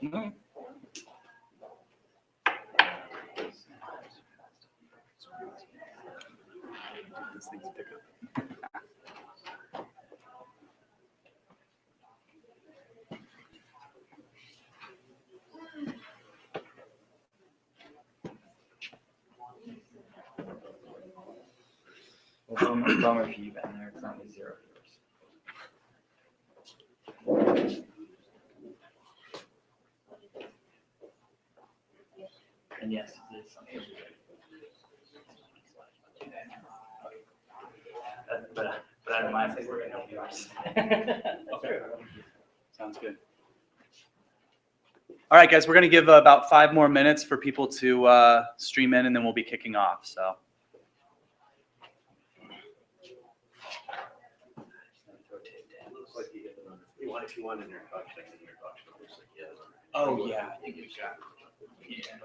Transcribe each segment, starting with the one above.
No. These things pick up. Well, bummer for you, Ben. There, it's only 0 viewers. And yes, it is something. But I don't mind if we're going to help viewers. Okay. Sounds good. All right, guys, we're going to give about 5 more minutes for people to stream in, and then we'll be kicking off. So. If you want in your box, I can in your box. It looks like he has. Oh yeah, I think we've got. Yeah,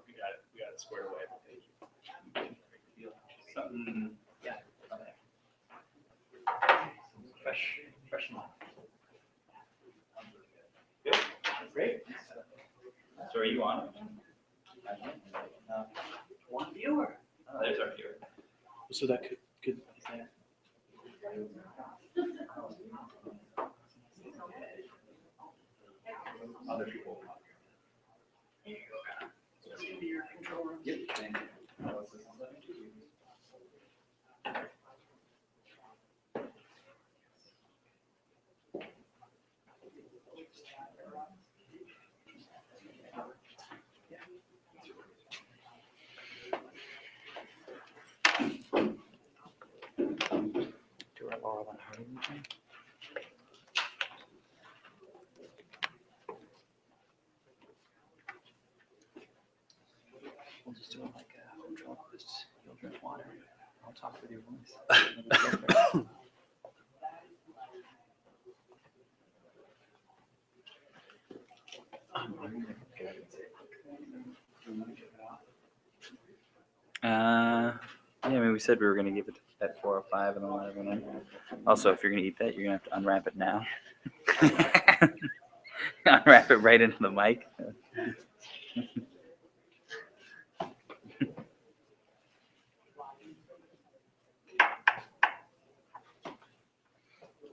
we got it. We got it squared away. Thank you. Something. Yeah. Fresh one. Good. Great. So are you on? One viewer. Oh, there's our viewer. So that could. Other people. Here you go. That's gonna be your control room. Yep. Thank you. Do our Laurel and Hardy thing. We'll just do it like a control. Just you'll drink water. I'll talk with your voice. Yeah, I mean, we said we were going to give it at 4:05 and then let everyone in. Also, if you're going to eat that, you're going to have to unwrap it now. Unwrap it right into the mic.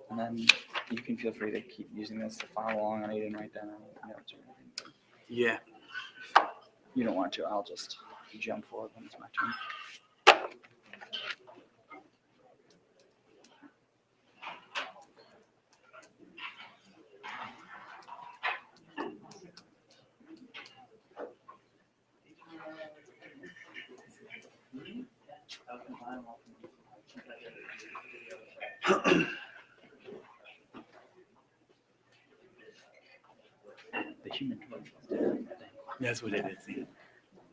And then you can feel free to keep using this to follow along on it and write down any notes or anything. Yeah. You don't want to, I'll just jump forward when it's my turn. The Human Torch was dead, I think. That's what it is. Yeah.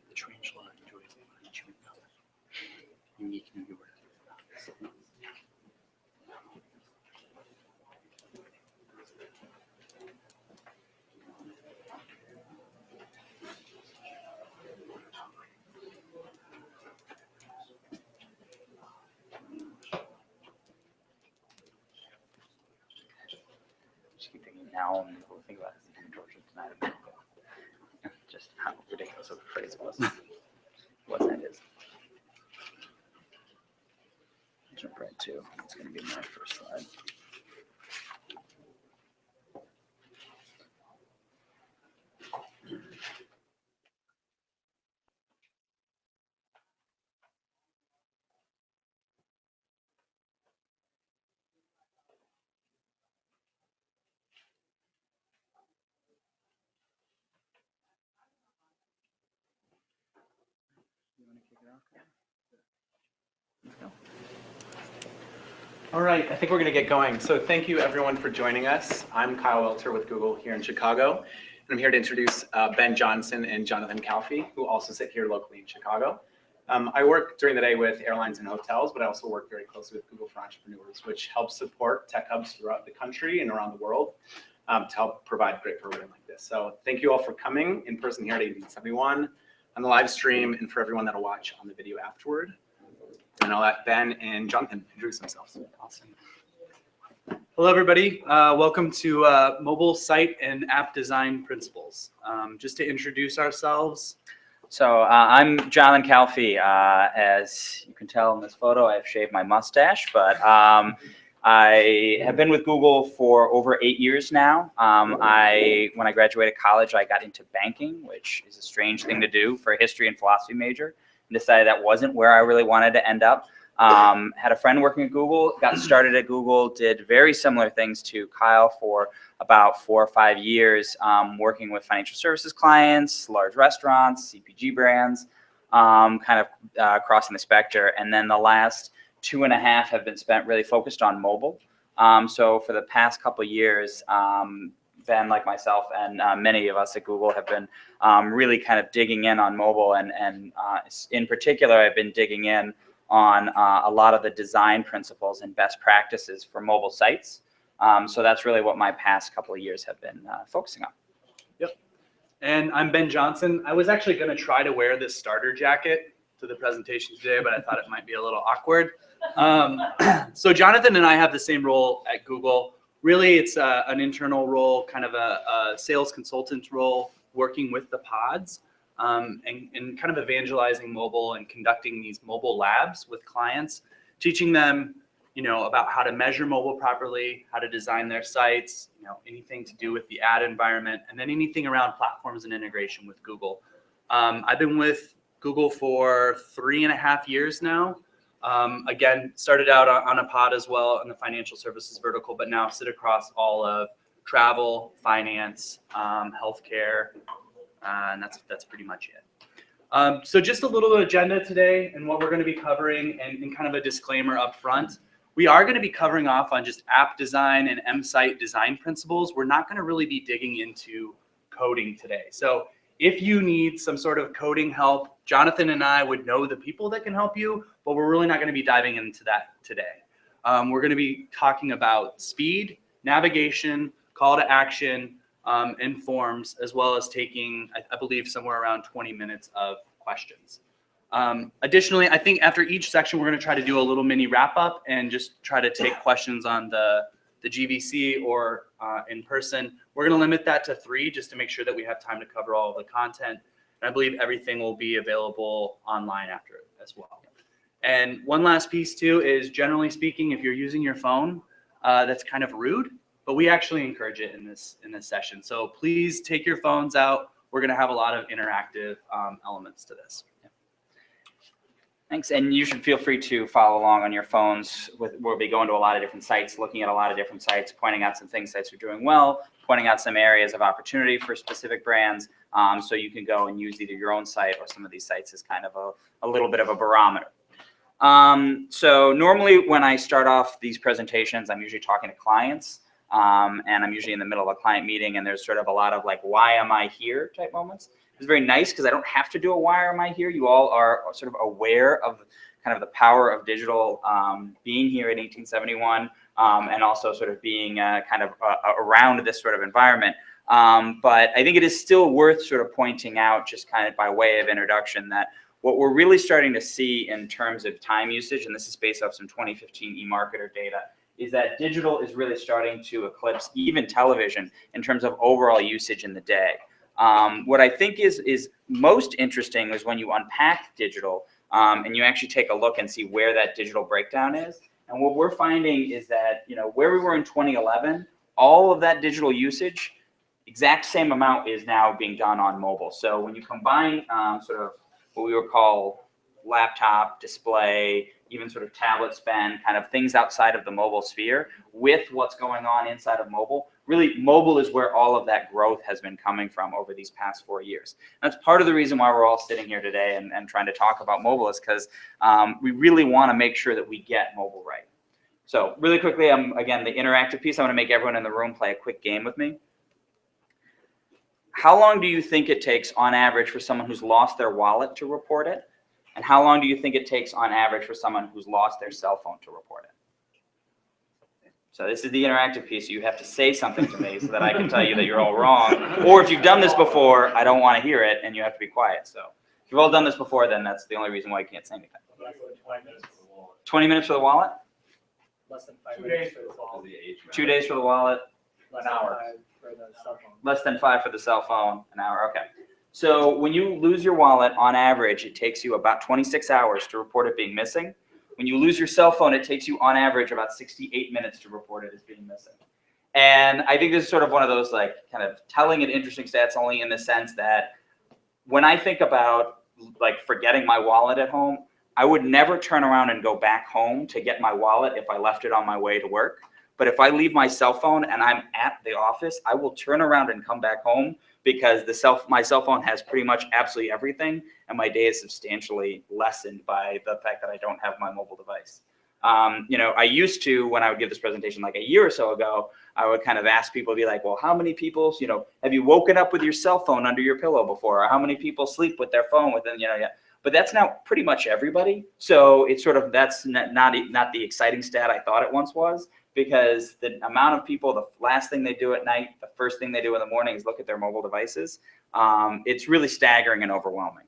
The tarantula enjoys chewing gum. Unique New York. Just keep thinking now, and we'll think about the Human Torch tonight. Just how ridiculous of a phrase it was. What that is. Jump right to. It's going to be my first slide. You want to kick it off? All right, I think we're going to get going. So thank you everyone for joining us. I'm Kyle Welter with Google here in Chicago. And I'm here to introduce Ben Johnson and Jonathan Calfee, who also sit here locally in Chicago. I work during the day with airlines and hotels, but I also work very closely with Google for Entrepreneurs, which helps support tech hubs throughout the country and around the world to help provide great programming like this. So thank you all for coming in person here at 1871, on the live stream, and for everyone that'll watch on the video afterward. And I'll let Ben and Jonathan introduce themselves. Awesome. Hello, everybody. Welcome to Mobile Site and App Design Principles. Just to introduce ourselves. So I'm Jonathan Calfee. As you can tell in this photo, I've shaved my mustache, but I have been with Google for over 8 years now. When I graduated college, I got into banking, which is a strange thing to do for a history and philosophy major, and decided that wasn't where I really wanted to end up. Had a friend working at Google, got started at Google, did very similar things to Kyle for about 4 or 5 years, working with financial services clients, large restaurants, CPG brands, kind of crossing the spectrum. And then the last 2.5 have been spent really focused on mobile. So for the past couple of years, Ben, like myself, and many of us at Google have been really kind of digging in on mobile. And in particular, I've been digging in on a lot of the design principles and best practices for mobile sites. So that's really what my past couple of years have been focusing on. Yep. And I'm Ben Johnson. I was actually going to try to wear this starter jacket to the presentation today, but I thought it might be a little awkward. So Jonathan and I have the same role at Google. Really, it's an internal role, kind of a sales consultant role, working with the pods. And kind of evangelizing mobile and conducting these mobile labs with clients, teaching them, about how to measure mobile properly, how to design their sites, anything to do with the ad environment, and then anything around platforms and integration with Google. I've been with Google for 3.5 years now. Again, started out on a pod as well in the financial services vertical, but now sit across all of travel, finance, healthcare, and that's pretty much it. So just a little agenda today and what we're going to be covering, and kind of a disclaimer up front. We are going to be covering off on just app design and M-site design principles. We're not going to really be digging into coding today. So if you need some sort of coding help, Jonathan and I would know the people that can help you, but we're really not going to be diving into that today. We're going to be talking about speed, navigation, call to action, and forms, as well as taking, I believe, somewhere around 20 minutes of questions. Additionally, I think after each section, we're going to try to do a little mini wrap up and just try to take questions on the GVC or in person. We're going to limit that to 3 just to make sure that we have time to cover all of the content. And I believe everything will be available online after it as well. And one last piece too is, generally speaking, if you're using your phone, that's kind of rude. But we actually encourage it in this session. So please take your phones out. We're going to have a lot of interactive elements to this. Thanks, and you should feel free to follow along on your phones. We'll be going to a lot of different sites, looking at a lot of different sites, pointing out some things sites are doing well, pointing out some areas of opportunity for specific brands, so you can go and use either your own site or some of these sites as kind of a little bit of a barometer. So normally when I start off these presentations, I'm usually talking to clients. And I'm usually in the middle of a client meeting, and there's sort of a lot of like, why am I here type moments. It's very nice because I don't have to do a why am I here. You all are sort of aware of kind of the power of digital, being here in 1871, and also sort of being kind of around this sort of environment. But I think it is still worth sort of pointing out, just kind of by way of introduction, that what we're really starting to see in terms of time usage, and this is based off some 2015 eMarketer data, is that digital is really starting to eclipse even television in terms of overall usage in the day. What I think is most interesting is when you unpack digital and you actually take a look and see where that digital breakdown is. And what we're finding is that, where we were in 2011, all of that digital usage, exact same amount is now being done on mobile. So when you combine sort of what we would call laptop, display, even sort of tablet spend, kind of things outside of the mobile sphere with what's going on inside of mobile, really mobile is where all of that growth has been coming from over these past 4 years. That's part of the reason why we're all sitting here today and trying to talk about mobile, is because we really want to make sure that we get mobile right. So really quickly, again, the interactive piece, I want to make everyone in the room play a quick game with me. How long do you think it takes on average for someone who's lost their wallet to report it? And how long do you think it takes on average for someone who's lost their cell phone to report it? So this is the interactive piece. You have to say something to me so that I can tell you that you're all wrong. Or if you've done this before, I don't want to hear it, and you have to be quiet. So if you've all done this before, then that's the only reason why you can't say anything. 20 minutes for the wallet? less than 5 2 minutes days for the Because wallet. of the age 2 days for the wallet, Less an than hour. 5 for the cell phone. less than 5 for the cell phone, an hour, okay. So when you lose your wallet, on average, it takes you about 26 hours to report it being missing. When you lose your cell phone, it takes you on average about 68 minutes to report it as being missing. And I think this is sort of one of those like kind of telling and interesting stats, only in the sense that when I think about like forgetting my wallet at home, I would never turn around and go back home to get my wallet if I left it on my way to work. But if I leave my cell phone and I'm at the office, I will turn around and come back home because my cell phone has pretty much absolutely everything, and my day is substantially lessened by the fact that I don't have my mobile device. I used to, when I would give this presentation like a year or so ago, I would kind of ask people to be like, well, how many people, have you woken up with your cell phone under your pillow before? Or how many people sleep with their phone within, but that's now pretty much everybody. So it's sort of, that's not the exciting stat I thought it once was, because the amount of people, the last thing they do at night, the first thing they do in the morning is look at their mobile devices. It's really staggering and overwhelming.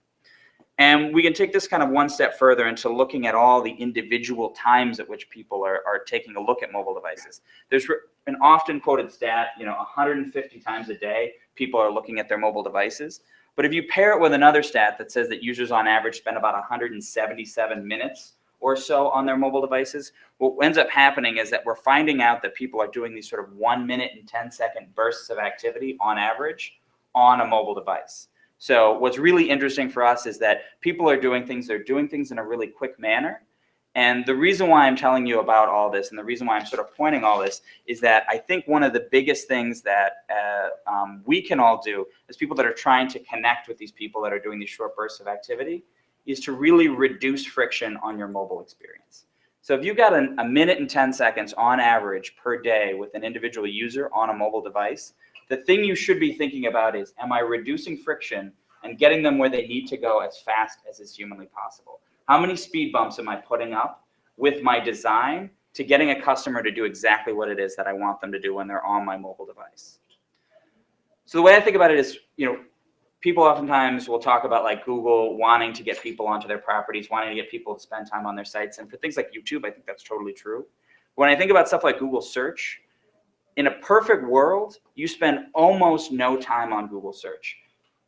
And we can take this kind of one step further into looking at all the individual times at which people are taking a look at mobile devices. There's an often quoted stat, 150 times a day, people are looking at their mobile devices. But if you pair it with another stat that says that users on average spend about 177 minutes or so on their mobile devices, what ends up happening is that we're finding out that people are doing these sort of 1 minute and 10-second bursts of activity on average on a mobile device. So what's really interesting for us is that people are doing things, they're doing things in a really quick manner. And the reason why I'm telling you about all this, and the reason why I'm sort of pointing all this, is that I think one of the biggest things that we can all do as people that are trying to connect with these people that are doing these short bursts of activity is to really reduce friction on your mobile experience. So if you've got a minute and 10 seconds on average per day with an individual user on a mobile device, the thing you should be thinking about is, am I reducing friction and getting them where they need to go as fast as is humanly possible? How many speed bumps am I putting up with my design to getting a customer to do exactly what it is that I want them to do when they're on my mobile device? So the way I think about it is, people oftentimes will talk about like Google wanting to get people onto their properties, wanting to get people to spend time on their sites. And for things like YouTube, I think that's totally true. When I think about stuff like Google search, in a perfect world, you spend almost no time on Google search.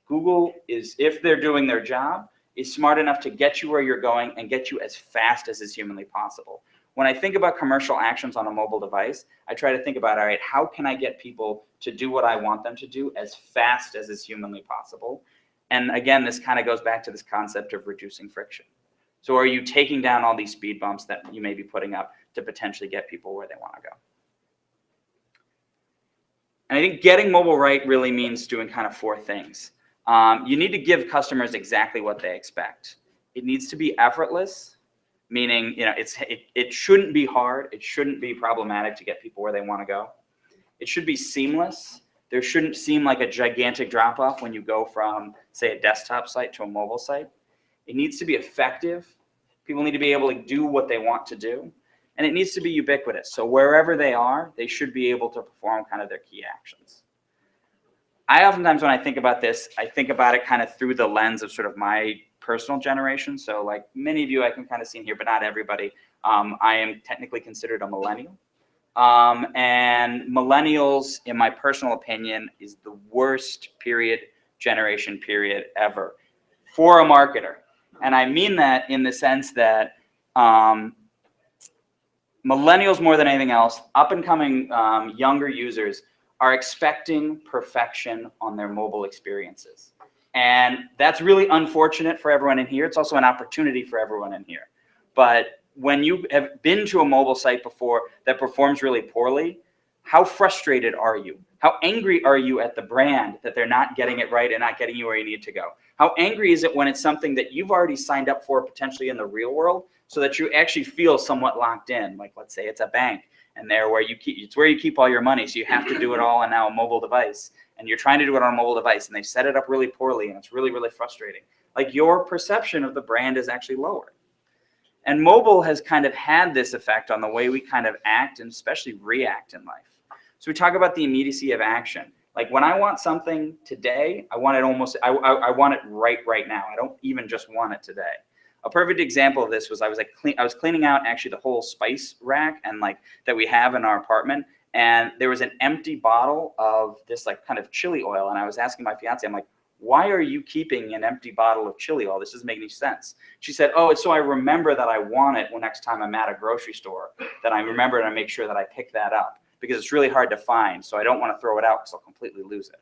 Google is, if they're doing their job, is smart enough to get you where you're going and get you as fast as is humanly possible. When I think about commercial actions on a mobile device, I try to think about, all right, how can I get people to do what I want them to do as fast as is humanly possible? And again, this kind of goes back to this concept of reducing friction. So are you taking down all these speed bumps that you may be putting up to potentially get people where they want to go? And I think getting mobile right really means doing kind of 4 things. You need to give customers exactly what they expect. It needs to be effortless, meaning it shouldn't be hard. It shouldn't be problematic to get people where they want to go. It should be seamless. There shouldn't seem like a gigantic drop-off when you go from, say, a desktop site to a mobile site. It needs to be effective. People need to be able to do what they want to do. And it needs to be ubiquitous. So wherever they are, they should be able to perform kind of their key actions. I oftentimes, when I think about this, I think about it kind of through the lens of sort of my personal generation. So like many of you I can kind of see in here, but not everybody. I am technically considered a millennial. And millennials, in my personal opinion, is the worst generation period ever for a marketer. And I mean that in the sense that millennials, more than anything else, up and coming younger users are expecting perfection on their mobile experiences. And that's really unfortunate for everyone in here. It's also an opportunity for everyone in here. But when you have been to a mobile site before that performs really poorly, how frustrated are you? How angry are you at the brand that they're not getting it right and not getting you where you need to go? How angry is it when it's something that you've already signed up for potentially in the real world so that you actually feel somewhat locked in? Like, let's say it's a bank and it's where you keep all your money, so you have to do it all on now a mobile device, and you're trying to do it on a mobile device and they've set it up really poorly and it's really, really frustrating. Like, your perception of the brand is actually lower. And mobile has kind of had this effect on the way we kind of act and especially react in life. So we talk about the immediacy of action. Like, when I want something today, I want it I want it right now. I don't even just want it today. A perfect example of this was I was cleaning out actually the whole spice rack and like that we have in our apartment, and there was an empty bottle of this like kind of chili oil, and I was asking my fiance, I'm like, why are you keeping an empty bottle of chili oil? This doesn't make any sense. She said, oh, it's so I remember that I want it when next time I'm at a grocery store, that I remember and I make sure that I pick that up because it's really hard to find. So I don't want to throw it out because I'll completely lose it.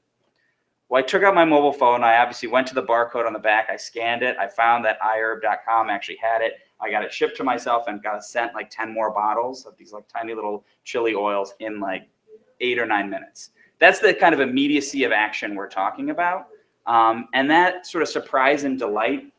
Well, I took out my mobile phone. I obviously went to the barcode on the back. I scanned it. I found that iherb.com actually had it. I got it shipped to myself and got sent like 10 more bottles of these like tiny little chili oils in like 8 or 9 minutes. That's the kind of immediacy of action we're talking about. And that sort of surprise and delight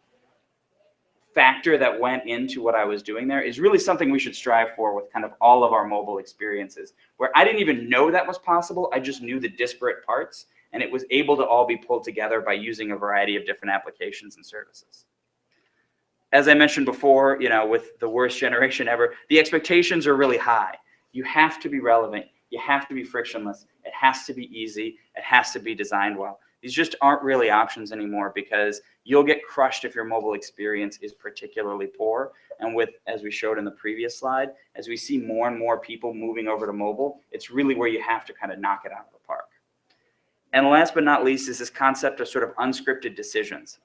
factor that went into what I was doing there is really something we should strive for with kind of all of our mobile experiences, where I didn't even know that was possible. I just knew the disparate parts, and it was able to all be pulled together by using a variety of different applications and services. As I mentioned before, you know, with the worst generation ever, the expectations are really high. You have to be relevant. You have to be frictionless. It has to be easy. It has to be designed well. These just aren't really options anymore because you'll get crushed if your mobile experience is particularly poor. And with, as we showed in the previous slide, as we see more and more people moving over to mobile, it's really where you have to kind of knock it out of the park. And last but not least is this concept of sort of unscripted decisions.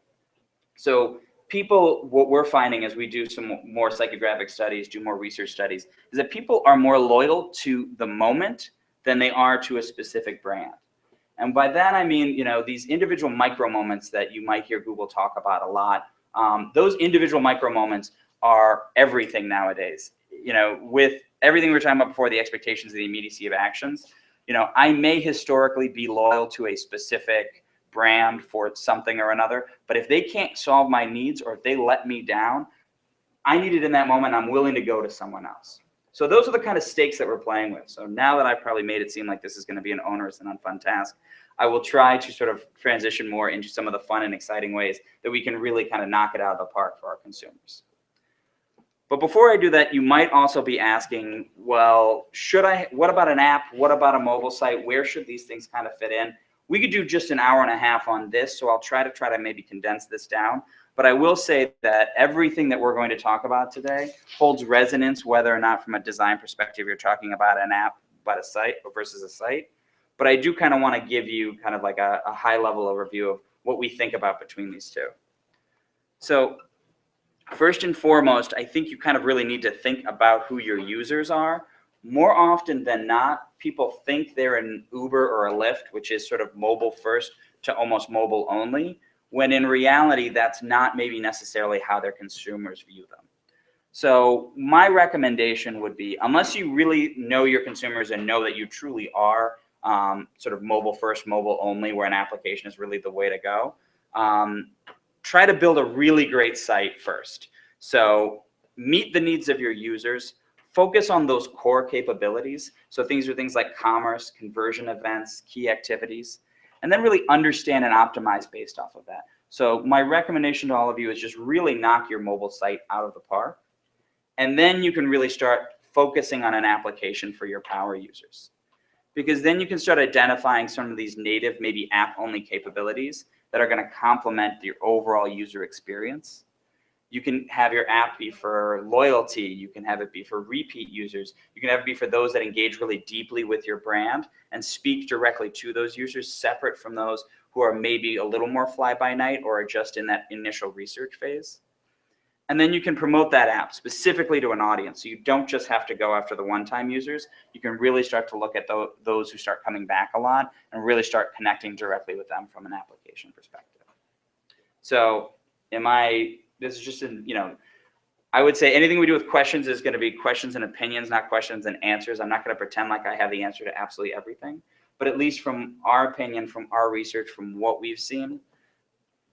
So people, what we're finding as we do some more psychographic studies, do more research studies, is that people are more loyal to the moment than they are to a specific brand. And by that, I mean, you know, these individual micro moments that you might hear Google talk about a lot, those individual micro moments are everything nowadays. You know, with everything we were talking about before, the expectations of the immediacy of actions, you know, I may historically be loyal to a specific brand for something or another, but if they can't solve my needs or if they let me down, I need it in that moment, I'm willing to go to someone else. So those are the kind of stakes that we're playing with. So now that I've probably made it seem like this is going to be an onerous and unfun task, I will try to sort of transition more into some of the fun and exciting ways that we can really kind of knock it out of the park for our consumers. But before I do that, you might also be asking, well, what about an app? What about a mobile site? Where should these things kind of fit in? We could do just an hour and a half on this, so I'll try to maybe condense this down. But I will say that everything that we're going to talk about today holds resonance, whether or not from a design perspective you're talking about an app, but a site versus a site. But I do kind of want to give you kind of like a high-level overview of what we think about between these two. So first and foremost, I think you kind of really need to think about who your users are. More often than not, people think they're an Uber or a Lyft, which is sort of mobile first to almost mobile only, when in reality, that's not maybe necessarily how their consumers view them. So my recommendation would be, unless you really know your consumers and know that you truly are sort of mobile first, mobile only, where an application is really the way to go, try to build a really great site first. So meet the needs of your users, focus on those core capabilities. So things are things like commerce, conversion events, key activities, and then really understand and optimize based off of that. So my recommendation to all of you is just really knock your mobile site out of the park. And then you can really start focusing on an application for your power users. Because then you can start identifying some of these native, maybe app-only capabilities that are going to complement your overall user experience. You can have your app be for loyalty. You can have it be for repeat users. You can have it be for those that engage really deeply with your brand and speak directly to those users, separate from those who are maybe a little more fly-by-night or are just in that initial research phase. And then you can promote that app specifically to an audience. So you don't just have to go after the one-time users. You can really start to look at those who start coming back a lot and really start connecting directly with them from an application perspective. So this is just I would say anything we do with questions is going to be questions and opinions, not questions and answers. I'm not going to pretend like I have the answer to absolutely everything. But at least from our opinion, from our research, from what we've seen,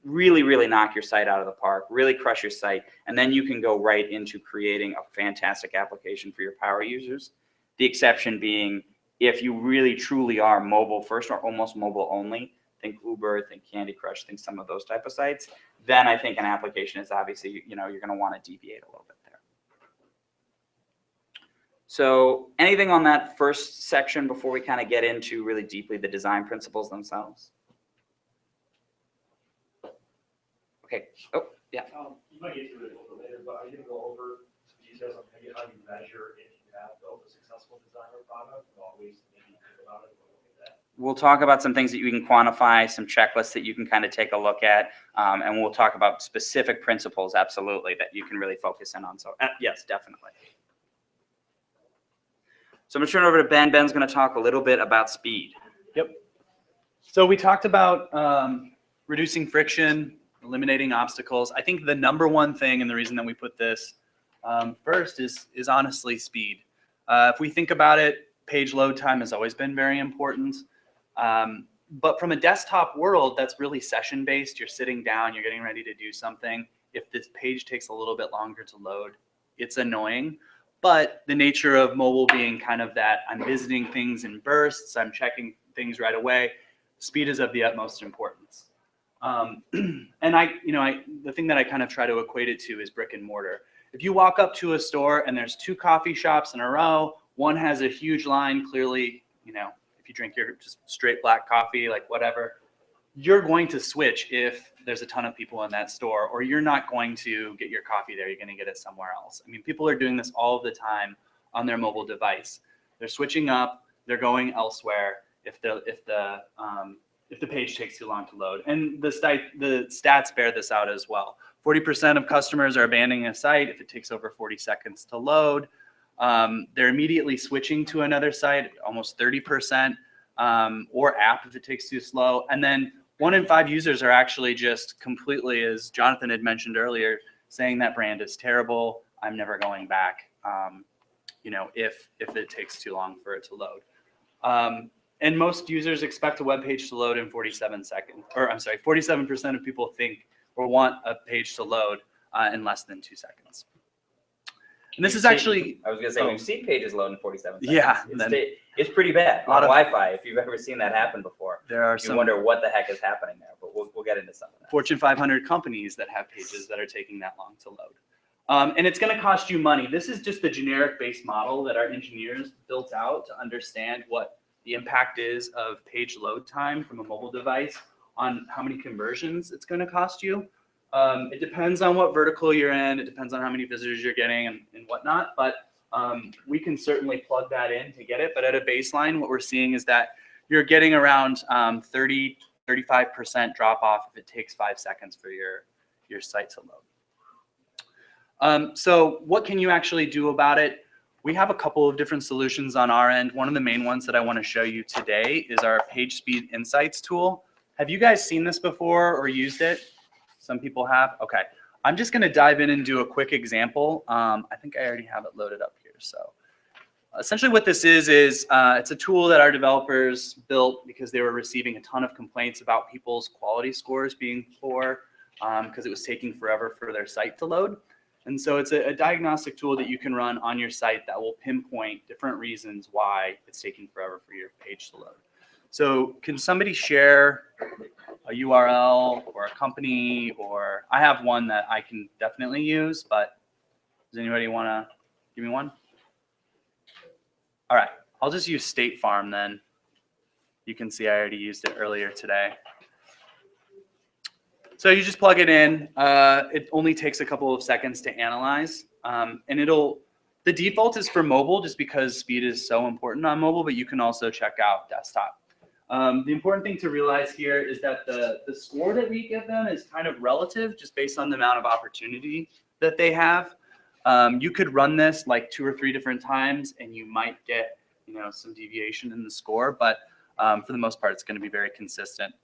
really, really knock your site out of the park, really crush your site, and then you can go right into creating a fantastic application for your power users. The exception being if you really truly are mobile first or almost mobile only, think Uber, think Candy Crush, think some of those type of sites, then I think an application is obviously, you're going to want to deviate a little bit there. So anything on that first section before we kind of get into really deeply the design principles themselves? Okay. Oh, yeah. You might get to it a little here, but are you gonna go over some details on maybe how you measure if you have built a successful design or product, and always maybe think about it, or look at that? We'll talk about some things that you can quantify, some checklists that you can kind of take a look at, and we'll talk about specific principles, absolutely, that you can really focus in on. So yes, definitely. So I'm going to turn it over to Ben. Ben's going to talk a little bit about speed. Yep. So we talked about reducing friction, eliminating obstacles. I think the number one thing, and the reason that we put this first, is honestly speed. If we think about it, page load time has always been very important. But from a desktop world, that's really session-based. You're sitting down, you're getting ready to do something. If this page takes a little bit longer to load, it's annoying. But the nature of mobile being kind of that I'm visiting things in bursts, I'm checking things right away, speed is of the utmost importance. And the thing that I kind of try to equate it to is brick and mortar. If you walk up to a store and there's 2 coffee shops in a row, one has a huge line, clearly, if you drink your just straight black coffee, like whatever, you're going to switch if there's a ton of people in that store, or you're not going to get your coffee there. You're going to get it somewhere else. I mean, people are doing this all the time on their mobile device. They're switching up. They're going elsewhere if the page takes too long to load. And the stats bear this out as well. 40% of customers are abandoning a site if it takes over 40 seconds to load. They're immediately switching to another site, almost 30%, or app if it takes too slow. And then 1 in 5 users are actually just completely, as Jonathan had mentioned earlier, saying that brand is terrible. I'm never going back. If it takes too long for it to load. And most users expect a web page to load in 47 seconds. Or I'm sorry, 47% of people think or want a page to load in less than 2 seconds. And this is actually, I was going to say, we've seen pages load in 47 seconds. Yeah, It's pretty bad on Wi-Fi. If you've ever seen that happen before, there are you wonder what the heck is happening there. But we'll get into some of that. Fortune 500 companies that have pages that are taking that long to load. And it's going to cost you money. This is just the generic base model that our engineers built out to understand what the impact is of page load time from a mobile device on how many conversions it's going to cost you. It depends on what vertical you're in. It depends on how many visitors you're getting and whatnot. But we can certainly plug that in to get it. But at a baseline, what we're seeing is that you're getting around 35% drop off if it takes 5 seconds for your site to load. So what can you actually do about it? We have a couple of different solutions on our end. One of the main ones that I want to show you today is our PageSpeed Insights tool. Have you guys seen this before or used it? Some people have. Okay. I'm just going to dive in and do a quick example. I think I already have it loaded up here. So essentially what this is it's a tool that our developers built because they were receiving a ton of complaints about people's quality scores being poor because it was taking forever for their site to load. And so it's a diagnostic tool that you can run on your site that will pinpoint different reasons why it's taking forever for your page to load. So can somebody share a URL or a company, or I have one that I can definitely use, but does anybody want to give me one? All right, I'll just use State Farm then. You can see I already used it earlier today. So you just plug it in. It only takes a couple of seconds to analyze, and the default is for mobile just because speed is so important on mobile, but you can also check out desktop. The important thing to realize here is that the score that we give them is kind of relative just based on the amount of opportunity that they have. You could run this like 2 or 3 different times and you might get some deviation in the score, but for the most part, it's going to be very consistent.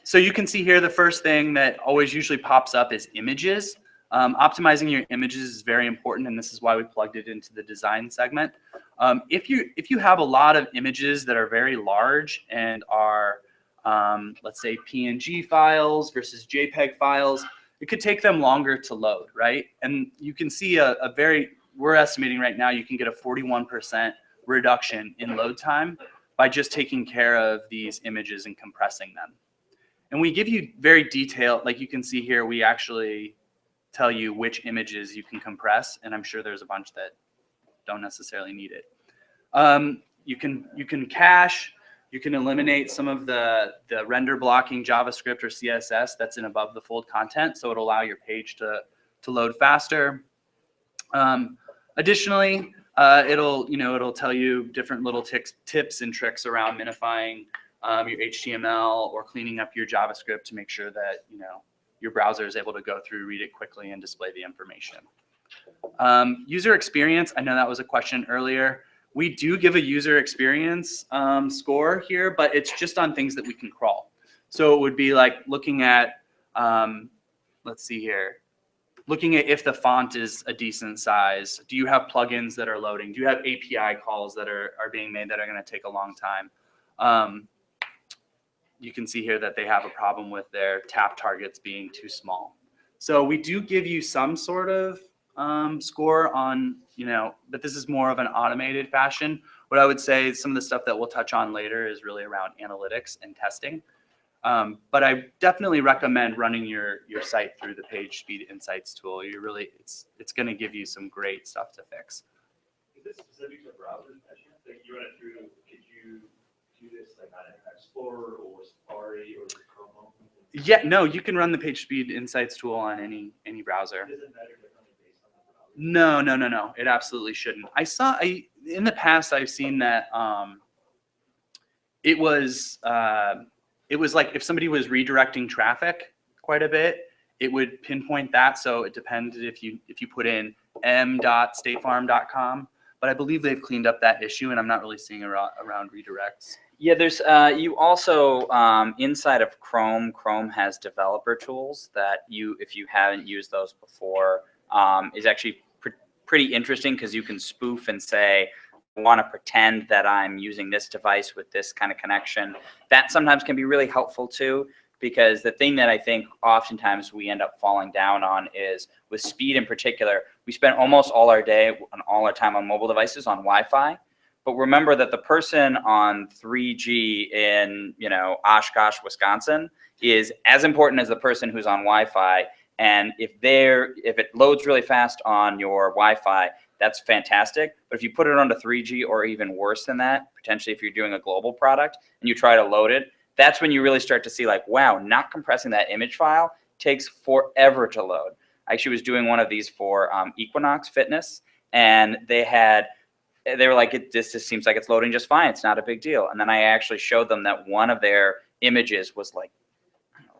So you can see here the first thing that always usually pops up is images. Optimizing your images is very important, and this is why we plugged it into the design segment. If you have a lot of images that are very large and are, let's say, PNG files versus JPEG files, it could take them longer to load, right? And you can see we're estimating right now you can get a 41% reduction in load time by just taking care of these images and compressing them. And we give you very detailed, like you can see here, we actually tell you which images you can compress, and I'm sure there's a bunch that don't necessarily need it. You can cache, you can eliminate some of the render blocking JavaScript or CSS that's in above the fold content, so it'll allow your page to to load faster. Additionally, it'll tell you different little tips and tricks around minifying your HTML or cleaning up your JavaScript to make sure that your browser is able to go through, read it quickly, and display the information. User experience, I know that was a question earlier. We do give a user experience score here, but it's just on things that we can crawl. So it would be like looking at, let's see here, looking at if the font is a decent size. Do you have plugins that are loading? Do you have API calls that are being made that are going to take a long time? You can see here that they have a problem with their tap targets being too small. So we do give you some sort of score on, but this is more of an automated fashion. What I would say, some of the stuff that we'll touch on later is really around analytics and testing. But I definitely recommend running your site through the PageSpeed Insights tool. It's going to give you some great stuff to fix. Is this specific to browsers? Like you run it through, could you do this like on an Explorer or Safari or Chrome? Yeah, no, you can run the PageSpeed Insights tool on any browser. Does it measure differently based on the browser? No. It absolutely shouldn't. In the past, I've seen that it was like if somebody was redirecting traffic quite a bit, it would pinpoint that. So it depended if you put in m.statefarm.com, but I believe they've cleaned up that issue, and I'm not really seeing around redirects. Yeah, there's you also inside of Chrome has developer tools that if you haven't used those before, is actually pretty interesting because you can spoof and say, I want to pretend that I'm using this device with this kind of connection. That sometimes can be really helpful too, because the thing that I think oftentimes we end up falling down on is with speed in particular, we spend almost all our day and all our time on mobile devices on Wi-Fi. But remember that the person on 3G in Oshkosh, Wisconsin is as important as the person who's on Wi-Fi. And if it loads really fast on your Wi-Fi, that's fantastic. But if you put it onto 3G or even worse than that, potentially if you're doing a global product and you try to load it, that's when you really start to see like, wow, not compressing that image file takes forever to load. I actually was doing one of these for Equinox Fitness, and they were like, this just seems like it's loading just fine. It's not a big deal. And then I actually showed them that one of their images was like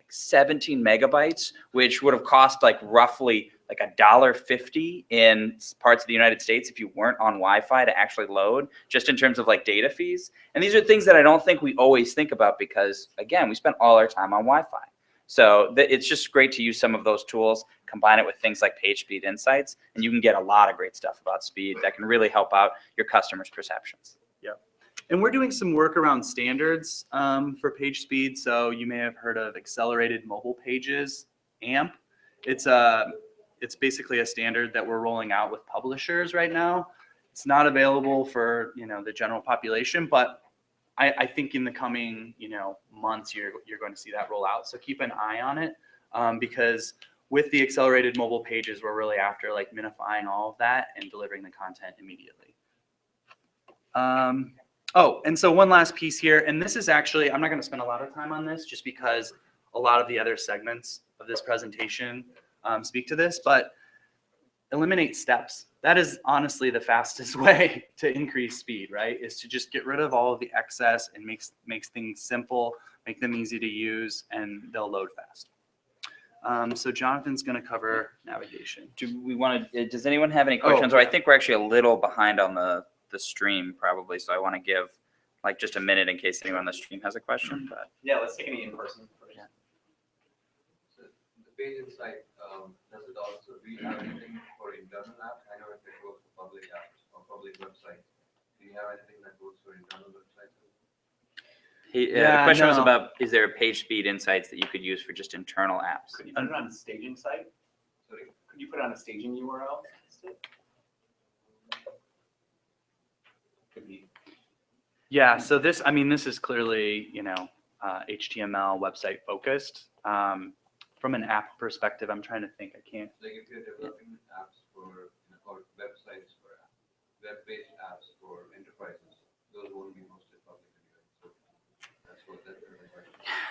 17 megabytes, which would have cost like roughly like $1.50 in parts of the United States if you weren't on Wi-Fi to actually load, just in terms of like data fees. And these are things that I don't think we always think about because, again, we spend all our time on Wi-Fi. So it's just great to use some of those tools, combine it with things like PageSpeed Insights, and you can get a lot of great stuff about speed that can really help out your customers' perceptions. Yep. And we're doing some work around standards for page speed. So you may have heard of Accelerated Mobile Pages, AMP. It's basically a standard that we're rolling out with publishers right now. It's not available for the general population, but I think in the coming months you're going to see that roll out. So keep an eye on it because with the Accelerated Mobile Pages, we're really after like minifying all of that and delivering the content immediately. And so one last piece here, and this is actually, I'm not going to spend a lot of time on this just because a lot of the other segments of this presentation speak to this, but eliminate steps. That is honestly the fastest way to increase speed, right? Is to just get rid of all of the excess and makes things simple, make them easy to use, and they'll load fast. So Jonathan's going to cover navigation. Does anyone have any questions? Or I think we're actually a little behind on the stream probably, so I want to give like just a minute in case anyone on the stream has a question. But Yeah, let's take any in person first. Yeah. So the page inside, does it also, do you have anything for internal apps? I know if it goes for public apps or public websites. Do you have anything that goes for internal websites? the question was about, is there a PageSpeed Insights that you could use for just internal apps? Could you put it on a staging site? Sorry? Could you put it on a staging URL? Could be. Yeah, so this is clearly, HTML website focused. From an app perspective, I'm trying to think. I can't. Like if you're developing apps for, or websites for web-based apps for enterprises, those won't be hosted publicly. So that's what that's really.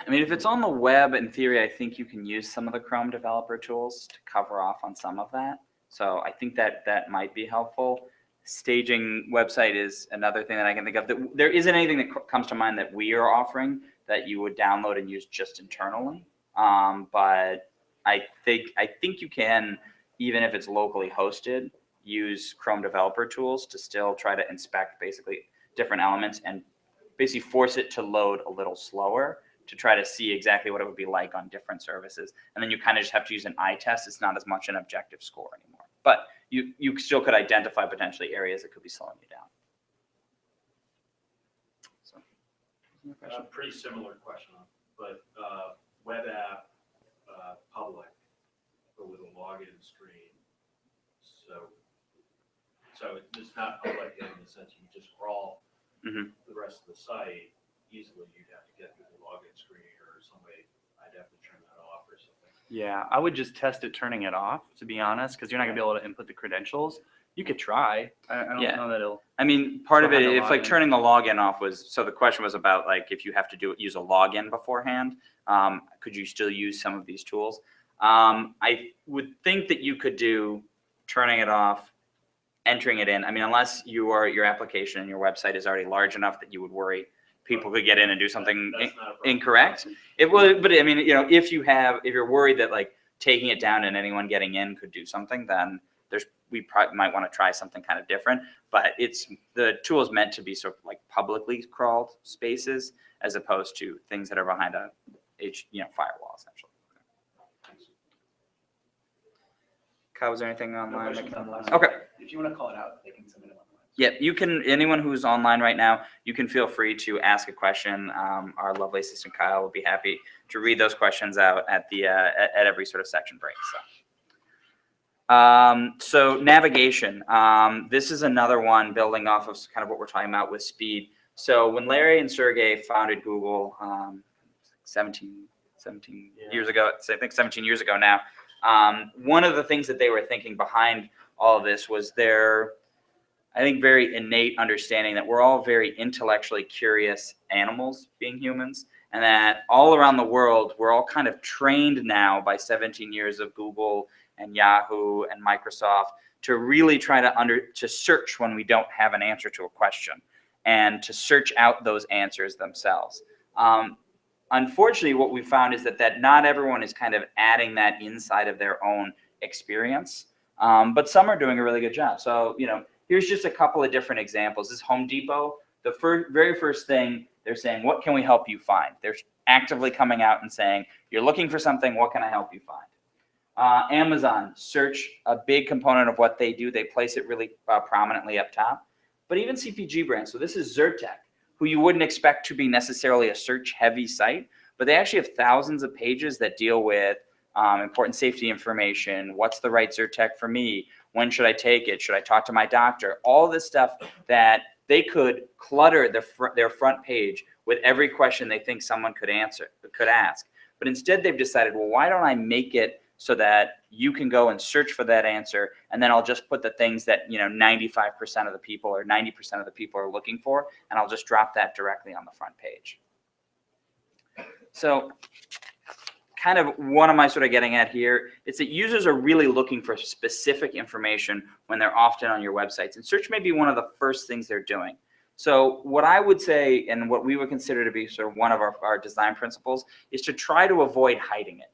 I mean, if it's on the web, in theory, I think you can use some of the Chrome developer tools to cover off on some of that. So I think that that might be helpful. Staging website is another thing that I can think of. There isn't anything that comes to mind that we are offering that you would download and use just internally. But I think you can, even if it's locally hosted, use Chrome developer tools to still try to inspect basically different elements and basically force it to load a little slower to try to see exactly what it would be like on different services. And then you kind of just have to use an eye test. It's not as much an objective score anymore. But you still could identify potentially areas that could be slowing you down. So, A pretty similar question, but web app, public, but with a login screen. So it's not public in the sense you just crawl Mhm. the rest of the site easily. You'd have to get through the login screen or some way. I'd have to turn that off or something. Yeah, I would just test it turning it off, to be honest, because you're not gonna be able to input the credentials. You could try. I don't Yeah. know that it'll. I mean, part of it, Still have if the like login. turning the login off was, so the question was about like if you have to use a login beforehand, could you still use some of these tools? I would think that you could do turning it off, entering it in. I mean, unless your application and your website is already large enough that you would worry people could get in and do something That's not a problem. incorrect. It would, but I mean, if you're worried that like taking it down and anyone getting in could do something, then we probably might want to try something kind of different. But the tool is meant to be sort of like publicly crawled spaces as opposed to things that are behind a firewall essentially. Kyle, was there anything online? questions on the last Okay. one. If you want to call it out, they can submit it online. Yep, you can. Anyone who's online right now, you can feel free to ask a question. Our lovely assistant Kyle will be happy to read those questions out at every sort of section break. So navigation. This is another one building off of kind of what we're talking about with speed. So when Larry and Sergey founded Google 17 years ago, I think 17 years ago now, one of the things that they were thinking behind all of this was their, I think, very innate understanding that we're all very intellectually curious animals, being humans, and that all around the world, we're all kind of trained now by 17 years of Google and Yahoo and Microsoft to really try to search when we don't have an answer to a question and to search out those answers themselves. Unfortunately, what we found is that not everyone is kind of adding that inside of their own experience, but some are doing a really good job. So, here's just a couple of different examples. This is Home Depot. The very first thing they're saying, what can we help you find? They're actively coming out and saying, you're looking for something, what can I help you find? Amazon, search, a big component of what they do. They place it really prominently up top. But even CPG brands. So this is Zyrtec, who you wouldn't expect to be necessarily a search-heavy site, but they actually have thousands of pages that deal with important safety information. What's the right Zyrtec for me? When should I take it? Should I talk to my doctor? All this stuff that they could clutter their front page with every question they think someone could ask. But instead they've decided, well, why don't I make it so that you can go and search for that answer, and then I'll just put the things that 95% of the people or 90% of the people are looking for, and I'll just drop that directly on the front page. So kind of what am I sort of getting at here? It's that users are really looking for specific information when they're often on your websites, and search may be one of the first things they're doing. So what I would say, and what we would consider to be sort of one of our design principles, is to try to avoid hiding it.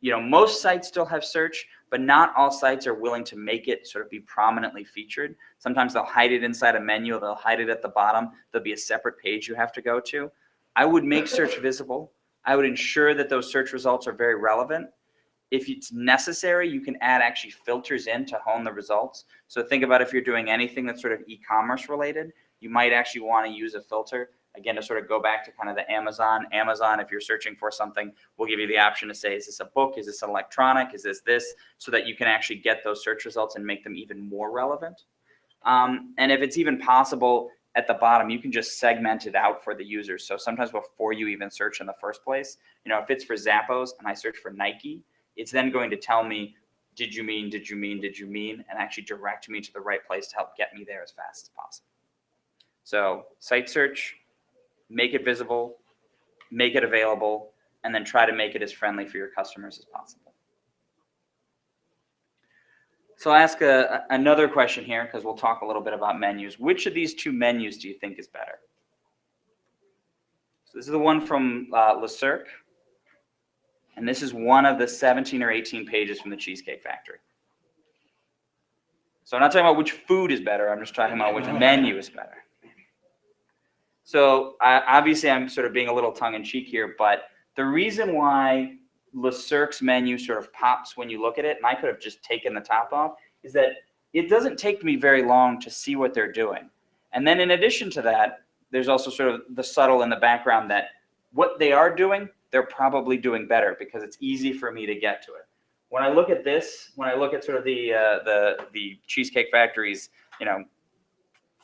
Most sites still have search, but not all sites are willing to make it sort of be prominently featured. Sometimes they'll hide it inside a menu, they'll hide it at the bottom, there'll be a separate page you have to go to. I would make search visible. I would ensure that those search results are very relevant. If it's necessary, you can add actually filters in to hone the results. So think about if you're doing anything that's sort of e-commerce related, you might actually want to use a filter. Again, to sort of go back to kind of the Amazon, if you're searching for something, will give you the option to say, is this a book? Is this an electronic? Is this? So that you can actually get those search results and make them even more relevant. And if it's even possible, at the bottom, you can just segment it out for the users. So sometimes before you even search in the first place, if it's for Zappos and I search for Nike, it's then going to tell me, did you mean, and actually direct me to the right place to help get me there as fast as possible. So site search, make it visible, make it available, and then try to make it as friendly for your customers as possible. So I'll ask another question here, because we'll talk a little bit about menus. Which of these two menus do you think is better? So this is the one from Le Cirque, and this is one of the 17 or 18 pages from the Cheesecake Factory. So I'm not talking about which food is better, I'm just talking about which menu is better. So obviously I'm sort of being a little tongue-in-cheek here, but the reason why Le Cirque's menu sort of pops when you look at it, and I could have just taken the top off, is that it doesn't take me very long to see what they're doing. And then in addition to that, there's also sort of the subtle in the background that what they are doing, they're probably doing better because it's easy for me to get to it. When I look at this, when I look at sort of the Cheesecake Factory's,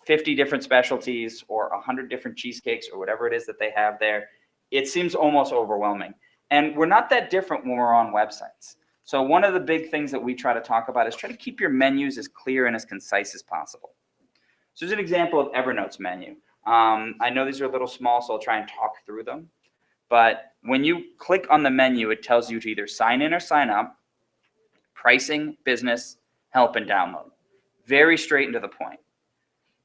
50 different specialties or 100 different cheesecakes or whatever it is that they have there, it seems almost overwhelming. And we're not that different when we're on websites. So one of the big things that we try to talk about is try to keep your menus as clear and as concise as possible. So here's an example of Evernote's menu. I know these are a little small, so I'll try and talk through them. But when you click on the menu, it tells you to either sign in or sign up, pricing, business, help, and download. Very straight and to the point.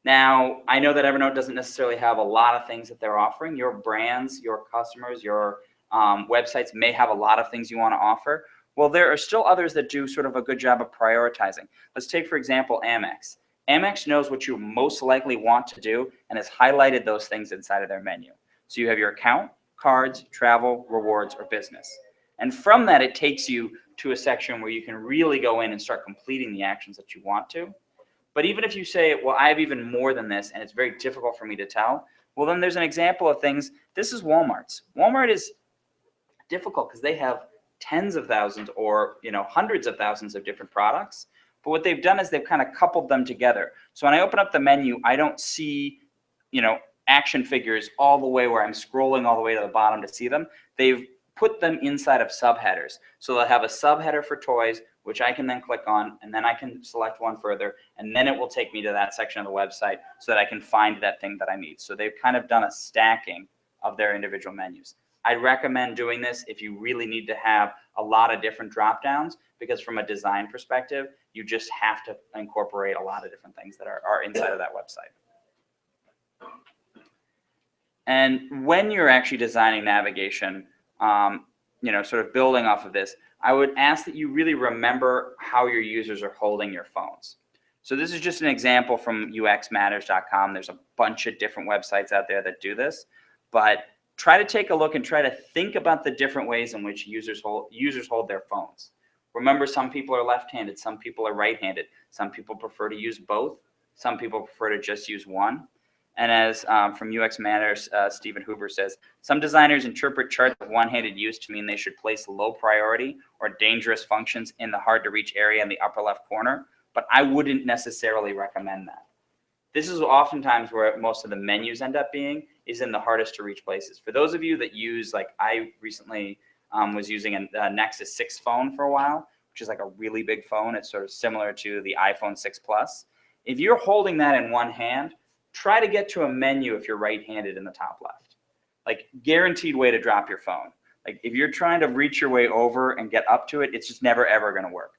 Now, I know that Evernote doesn't necessarily have a lot of things that they're offering. Your brands, your customers, your websites may have a lot of things you want to offer. Well, there are still others that do sort of a good job of prioritizing. Let's take, for example, Amex. Amex knows what you most likely want to do and has highlighted those things inside of their menu. So you have your account, cards, travel, rewards, or business. And from that, it takes you to a section where you can really go in and start completing the actions that you want to. But even if you say, well, I have even more than this and it's very difficult for me to tell, well, then there's an example of things. This is Walmart's. Walmart is difficult because they have tens of thousands or hundreds of thousands of different products. But what they've done is they've kind of coupled them together. So when I open up the menu, I don't see action figures all the way where I'm scrolling all the way to the bottom to see them. They've put them inside of subheaders. So they'll have a subheader for toys, which I can then click on, and then I can select one further, and then it will take me to that section of the website so that I can find that thing that I need. So they've kind of done a stacking of their individual menus. I recommend doing this if you really need to have a lot of different drop downs, because from a design perspective, you just have to incorporate a lot of different things that are inside of that website. And when you're actually designing navigation, sort of building off of this, I would ask that you really remember how your users are holding your phones. So this is just an example from uxmatters.com. There's a bunch of different websites out there that do this, but try to take a look and try to think about the different ways in which users hold their phones. Remember, some people are left-handed, some people are right-handed, some people prefer to use both, some people prefer to just use one. And as from UX Matters, Stephen Huber says, some designers interpret charts of one-handed use to mean they should place low priority or dangerous functions in the hard-to-reach area in the upper left corner, but I wouldn't necessarily recommend that. This is oftentimes where most of the menus end up being, is in the hardest to reach places. For those of you that use, like I recently was using a Nexus 6 phone for a while, which is like a really big phone. It's sort of similar to the iPhone 6 Plus. If you're holding that in one hand, try to get to a menu if you're right-handed in the top left. Like, guaranteed way to drop your phone. Like, if you're trying to reach your way over and get up to it, it's just never, ever going to work.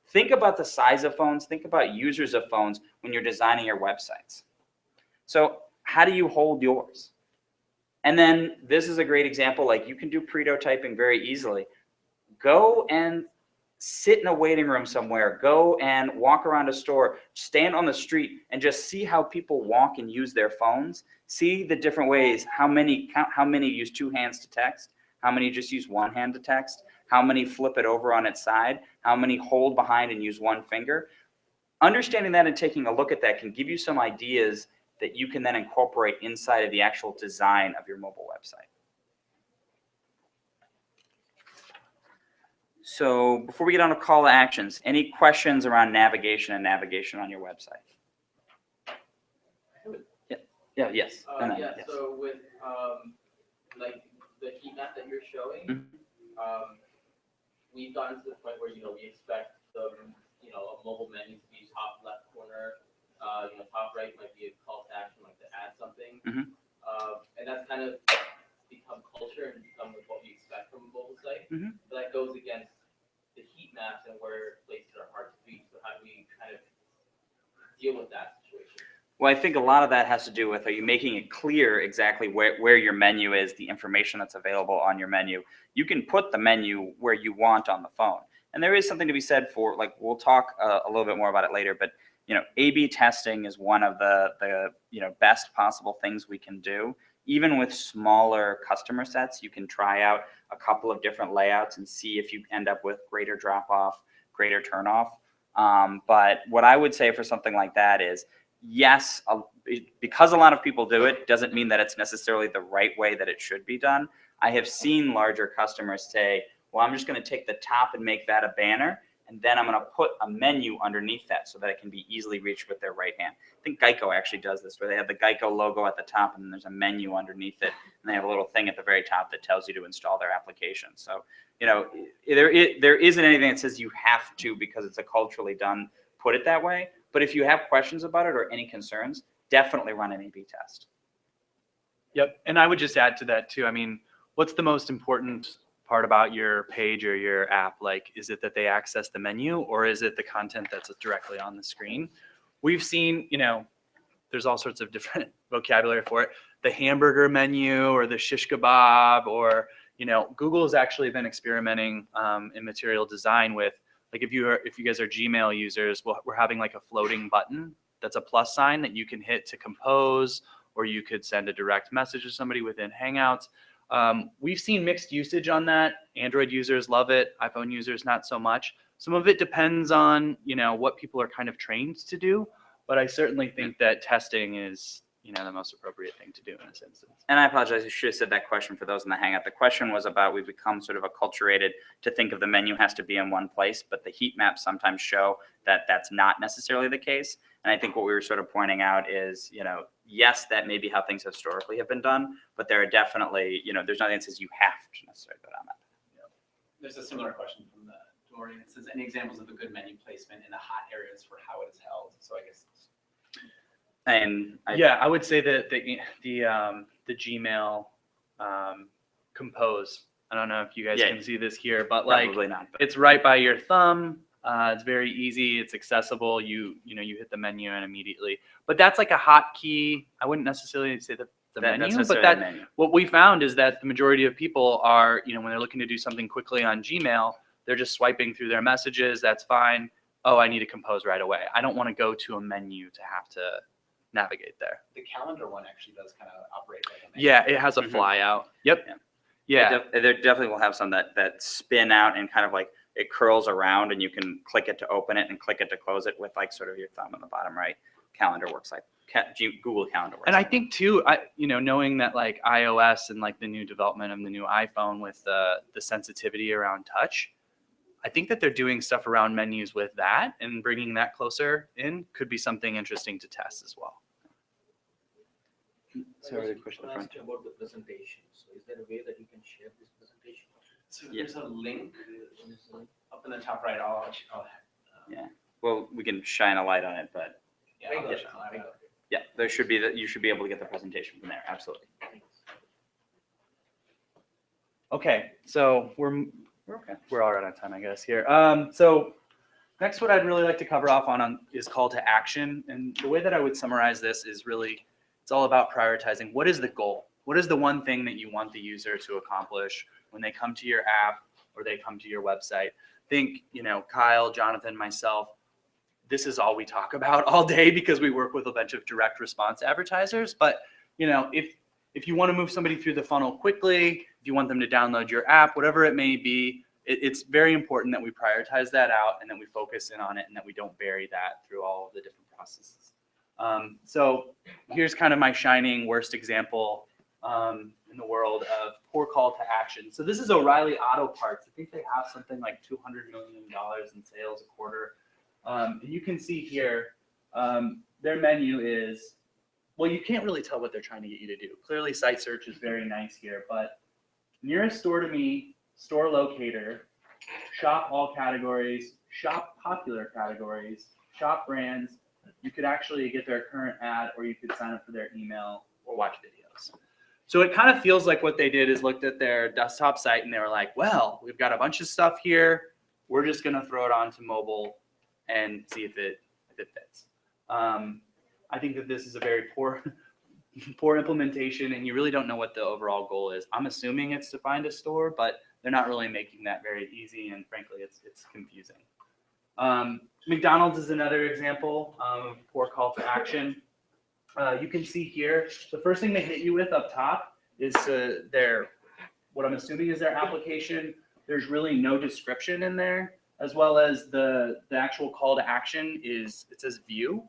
Think about the size of phones. Think about users of phones when you're designing your websites. So how do you hold yours? And then this is a great example. Like, you can do prototyping very easily. Go and sit in a waiting room somewhere, go and walk around a store, stand on the street and just see how people walk and use their phones. See the different ways, how many use two hands to text, how many just use one hand to text, how many flip it over on its side, how many hold behind and use one finger. Understanding that and taking a look at that can give you some ideas that you can then incorporate inside of the actual design of your mobile website. So before we get on to call to actions, any questions around navigation and navigation on your website? Yes. Yes. So with like the heat map that you're showing, we've gotten to the point where we expect the a mobile menu to be top left corner, top right might be a call to action, like to add something, and that's kind of become culture and become what we expect from a mobile site, Mhm. but that goes against the heat maps and where places are hard to reach. So how do we kind of deal with that situation? Well, I think a lot of that has to do with, are you making it clear exactly where your menu is, the information that's available on your menu? You can put the menu where you want on the phone. And there is something to be said for, like, we'll talk a little bit more about it later, but, A/B testing is one of the best possible things we can do. Even with smaller customer sets, you can try out a couple of different layouts and see if you end up with greater drop off, greater turn off. But what I would say for something like that is, yes, because a lot of people do it, doesn't mean that it's necessarily the right way that it should be done. I have seen larger customers say, well, I'm just going to take the top and make that a banner, and then I'm going to put a menu underneath that so that it can be easily reached with their right hand. I think Geico actually does this, where they have the Geico logo at the top, and then there's a menu underneath it, and they have a little thing at the very top that tells you to install their application. So, there isn't anything that says you have to, because it's a culturally done, put it that way. But if you have questions about it or any concerns, definitely run an A/B test. Yep. And I would just add to that too. I mean, what's the most important part about your page or your app? Like, is it that they access the menu, or is it the content that's directly on the screen? We've seen, there's all sorts of different vocabulary for it. The hamburger menu or the shish kebab, or, Google has actually been experimenting in material design with, like, if you guys are Gmail users, we're having like a floating button that's a plus sign that you can hit to compose, or you could send a direct message to somebody within Hangouts. We've seen mixed usage on that. Android users love it. iPhone users not so much. Some of it depends on, what people are kind of trained to do. But I certainly think that testing is, the most appropriate thing to do in this instance. And I apologize, I should have said that question for those in the Hangout. The question was about, we've become sort of acculturated to think of the menu has to be in one place, but the heat maps sometimes show that that's not necessarily the case. And I think what we were sort of pointing out is, yes, that may be how things historically have been done, but there are definitely, there's nothing that says you have to necessarily go down that. There's a similar question from the Dorian. It says, any examples of a good menu placement in the hot areas for how it is held? So I guess. And I would say that the Gmail Compose. I don't know if you guys Yeah. can see this here, but like, probably not. But it's right by your thumb. It's very easy. It's accessible. You hit the menu and immediately. But that's like a hotkey. I wouldn't necessarily say that the that's menu, but necessarily that the menu. what we found is that the majority of people are, when they're looking to do something quickly on Gmail, they're just swiping through their messages. That's fine. Oh, I need to compose right away. I don't want to go to a menu to have to navigate there. The calendar one actually does kind of operate like a menu. Yeah, it has a Mhm. fly out. Yep. Yeah. Yeah. There definitely will have some that spin out and kind of like it curls around, and you can click it to open it and click it to close it with like sort of your thumb on the bottom right. Calendar works like Google Calendar works. And I like think too, knowing that like iOS and like the new development of the new iPhone with the sensitivity around touch, I think that they're doing stuff around menus with that, and bringing that closer in could be something interesting to test as well. Sorry, the question in front. About the presentation. So is there a way that you can share this presentation? So there's a link up in the top right. Well, we can shine a light on it, but Yeah, Very I'll good. just- I'll- yeah, there should be that you should be able to get the presentation from there. Absolutely. Okay, so we're Okay. all right on time, I guess, here. So next, what I'd really like to cover off on is call to action. And the way that I would summarize this is really, it's all about prioritizing. What is the goal? What is the one thing that you want the user to accomplish when they come to your app or they come to your website? Think, Kyle, Jonathan, myself, this is all we talk about all day because we work with a bunch of direct response advertisers. But, if you want to move somebody through the funnel quickly, if you want them to download your app, whatever it may be, it's very important that we prioritize that out and that we focus in on it and that we don't bury that through all of the different processes. So here's kind of my shining worst example in the world of poor call to action. So this is O'Reilly Auto Parts. I think they have something like $200 million in sales a quarter. And you can see here, their menu is, well, you can't really tell what they're trying to get you to do. Clearly, site search is very nice here, but nearest store to me, store locator, shop all categories, shop popular categories, shop brands. You could actually get their current ad, or you could sign up for their email or watch videos. So it kind of feels like what they did is looked at their desktop site and they were like, well, we've got a bunch of stuff here. We're just going to throw it onto mobile and see if it fits. I think that this is a very poor implementation, and you really don't know what the overall goal is. I'm assuming it's to find a store, but they're not really making that very easy, and frankly, it's confusing. McDonald's is another example of poor call to action. You can see here, the first thing they hit you with up top is what I'm assuming is their application. There's really no description in there, as well as the actual call to action it says view.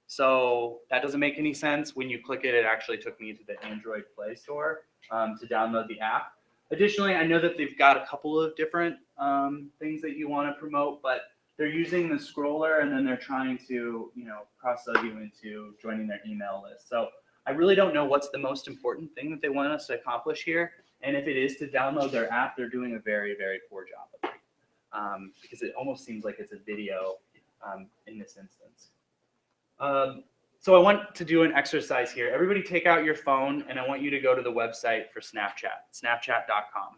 So that doesn't make any sense. When you click it, it actually took me to the Android Play Store to download the app. Additionally, I know that they've got a couple of different things that you want to promote, but they're using the scroller and then they're trying to, cross-sell you into joining their email list. So I really don't know what's the most important thing that they want us to accomplish here. And if it is to download their app, they're doing a very, very poor job of it, because it almost seems like it's a video in this instance. So I want to do an exercise here. Everybody take out your phone and I want you to go to the website for Snapchat, snapchat.com.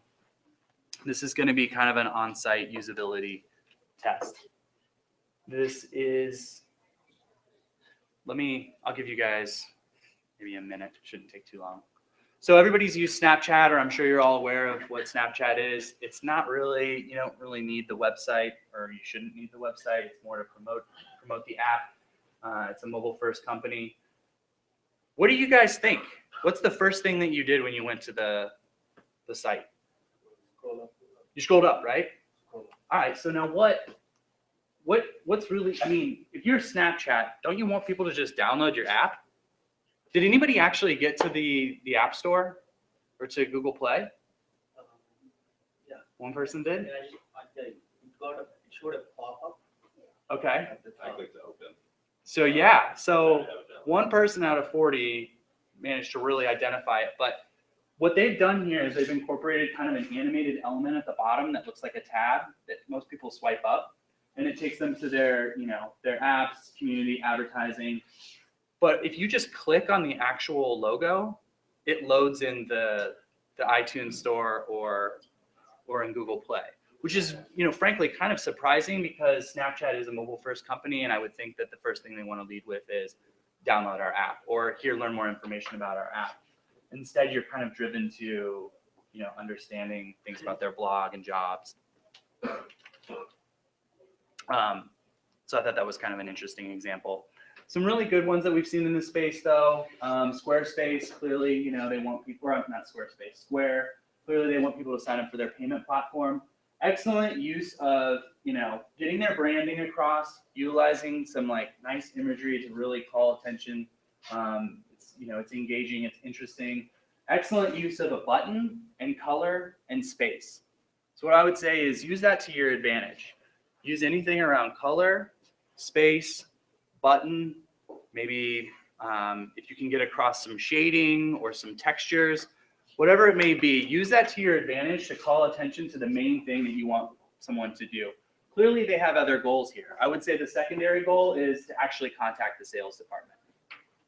This is going to be kind of an on-site usability test. This is, I'll give you guys maybe a minute. It shouldn't take too long. So everybody's used Snapchat, or I'm sure you're all aware of what Snapchat is. It's not really, you don't really need the website, or you shouldn't need the website. It's more to promote the app. It's a mobile first company. What do you guys think? What's the first thing that you did when you went to the site? You scrolled up, right? All right, so now what's really, if you're Snapchat, don't you want people to just download your app? Did anybody actually get to the App Store or to Google Play? Yeah. One person did? It showed a pop-up Okay. at the I top. clicked to open. So yeah, so one person out of 40 managed to really identify it. But what they've done here is they've incorporated kind of an animated element at the bottom that looks like a tab that most people swipe up, and it takes them to their apps, community, advertising. But if you just click on the actual logo, it loads in the iTunes Store or in Google Play, which is, frankly, kind of surprising because Snapchat is a mobile first company, and I would think that the first thing they want to lead with is download our app or learn more information about our app. Instead, you're kind of driven to, understanding things about their blog and jobs. So I thought that was kind of an interesting example. Some really good ones that we've seen in this space, though. Squarespace, clearly, they want people, or not Squarespace, Square, clearly they want people to sign up for their payment platform. Excellent use of, getting their branding across, utilizing some nice imagery to really call attention. It's engaging, it's interesting. Excellent use of a button and color and space. So what I would say is use that to your advantage. Use anything around color, space, button, maybe if you can get across some shading or some textures, whatever it may be, use that to your advantage to call attention to the main thing that you want someone to do. Clearly, they have other goals here. I would say the secondary goal is to actually contact the sales department.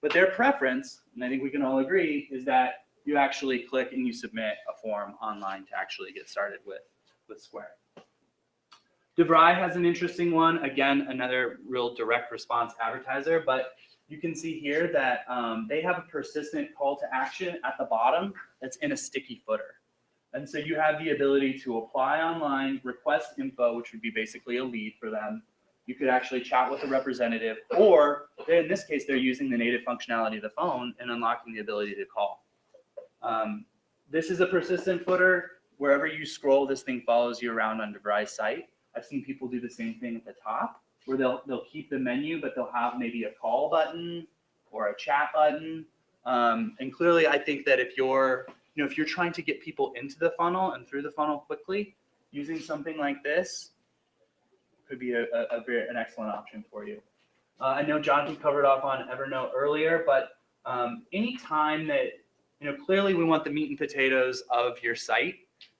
But their preference, and I think we can all agree, is that you actually click and you submit a form online to actually get started with Square. DeVry has an interesting one. Again, another real direct response advertiser, but you can see here that they have a persistent call to action at the bottom that's in a sticky footer. And so you have the ability to apply online, request info, which would be basically a lead for them. You could actually chat with a representative, or in this case, they're using the native functionality of the phone and unlocking the ability to call. This is a persistent footer. Wherever you scroll, this thing follows you around on DeVry's site. I've seen people do the same thing at the top, where they'll keep the menu, but they'll have maybe a call button or a chat button. And clearly, I think that if you're trying to get people into the funnel and through the funnel quickly, using something like this could be an excellent option for you. I know Jonathan covered off on Evernote earlier, but any time that, clearly we want the meat and potatoes of your site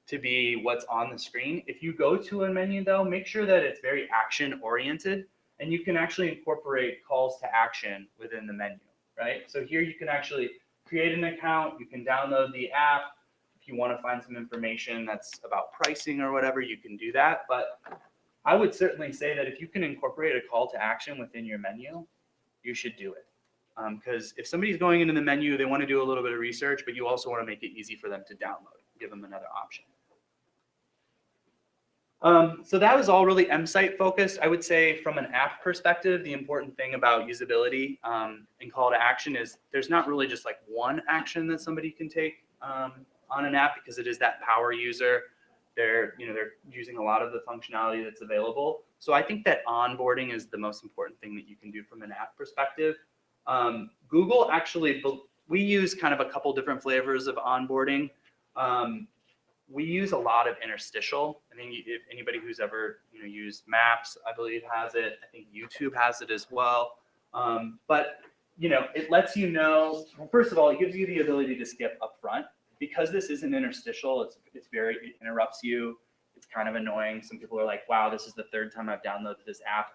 to be what's on the screen. If you go to a menu, though, make sure that it's very action oriented, and you can actually incorporate calls to action within the menu, right? So here you can actually create an account, you can download the app. If you want to find some information that's about pricing or whatever, you can do that. But I would certainly say that if you can incorporate a call to action within your menu, you should do it. Because if somebody's going into the menu, they want to do a little bit of research, but you also want to make it easy for them to download, give them another option. So that was all really M-Site focused. I would say from an app perspective, the important thing about usability and call to action is there's not really just like one action that somebody can take on an app, because it is that power user. They're using a lot of the functionality that's available. So I think that onboarding is the most important thing that you can do from an app perspective. Google actually, we use kind of a couple different flavors of onboarding. We use a lot of interstitial. I think if anybody who's ever used Maps, I believe has it. I think YouTube has it as well. But it lets you know. Well, first of all, it gives you the ability to skip up front. Because this is an interstitial, it interrupts you. It's kind of annoying. Some people are like, wow, this is the third time I've downloaded this app.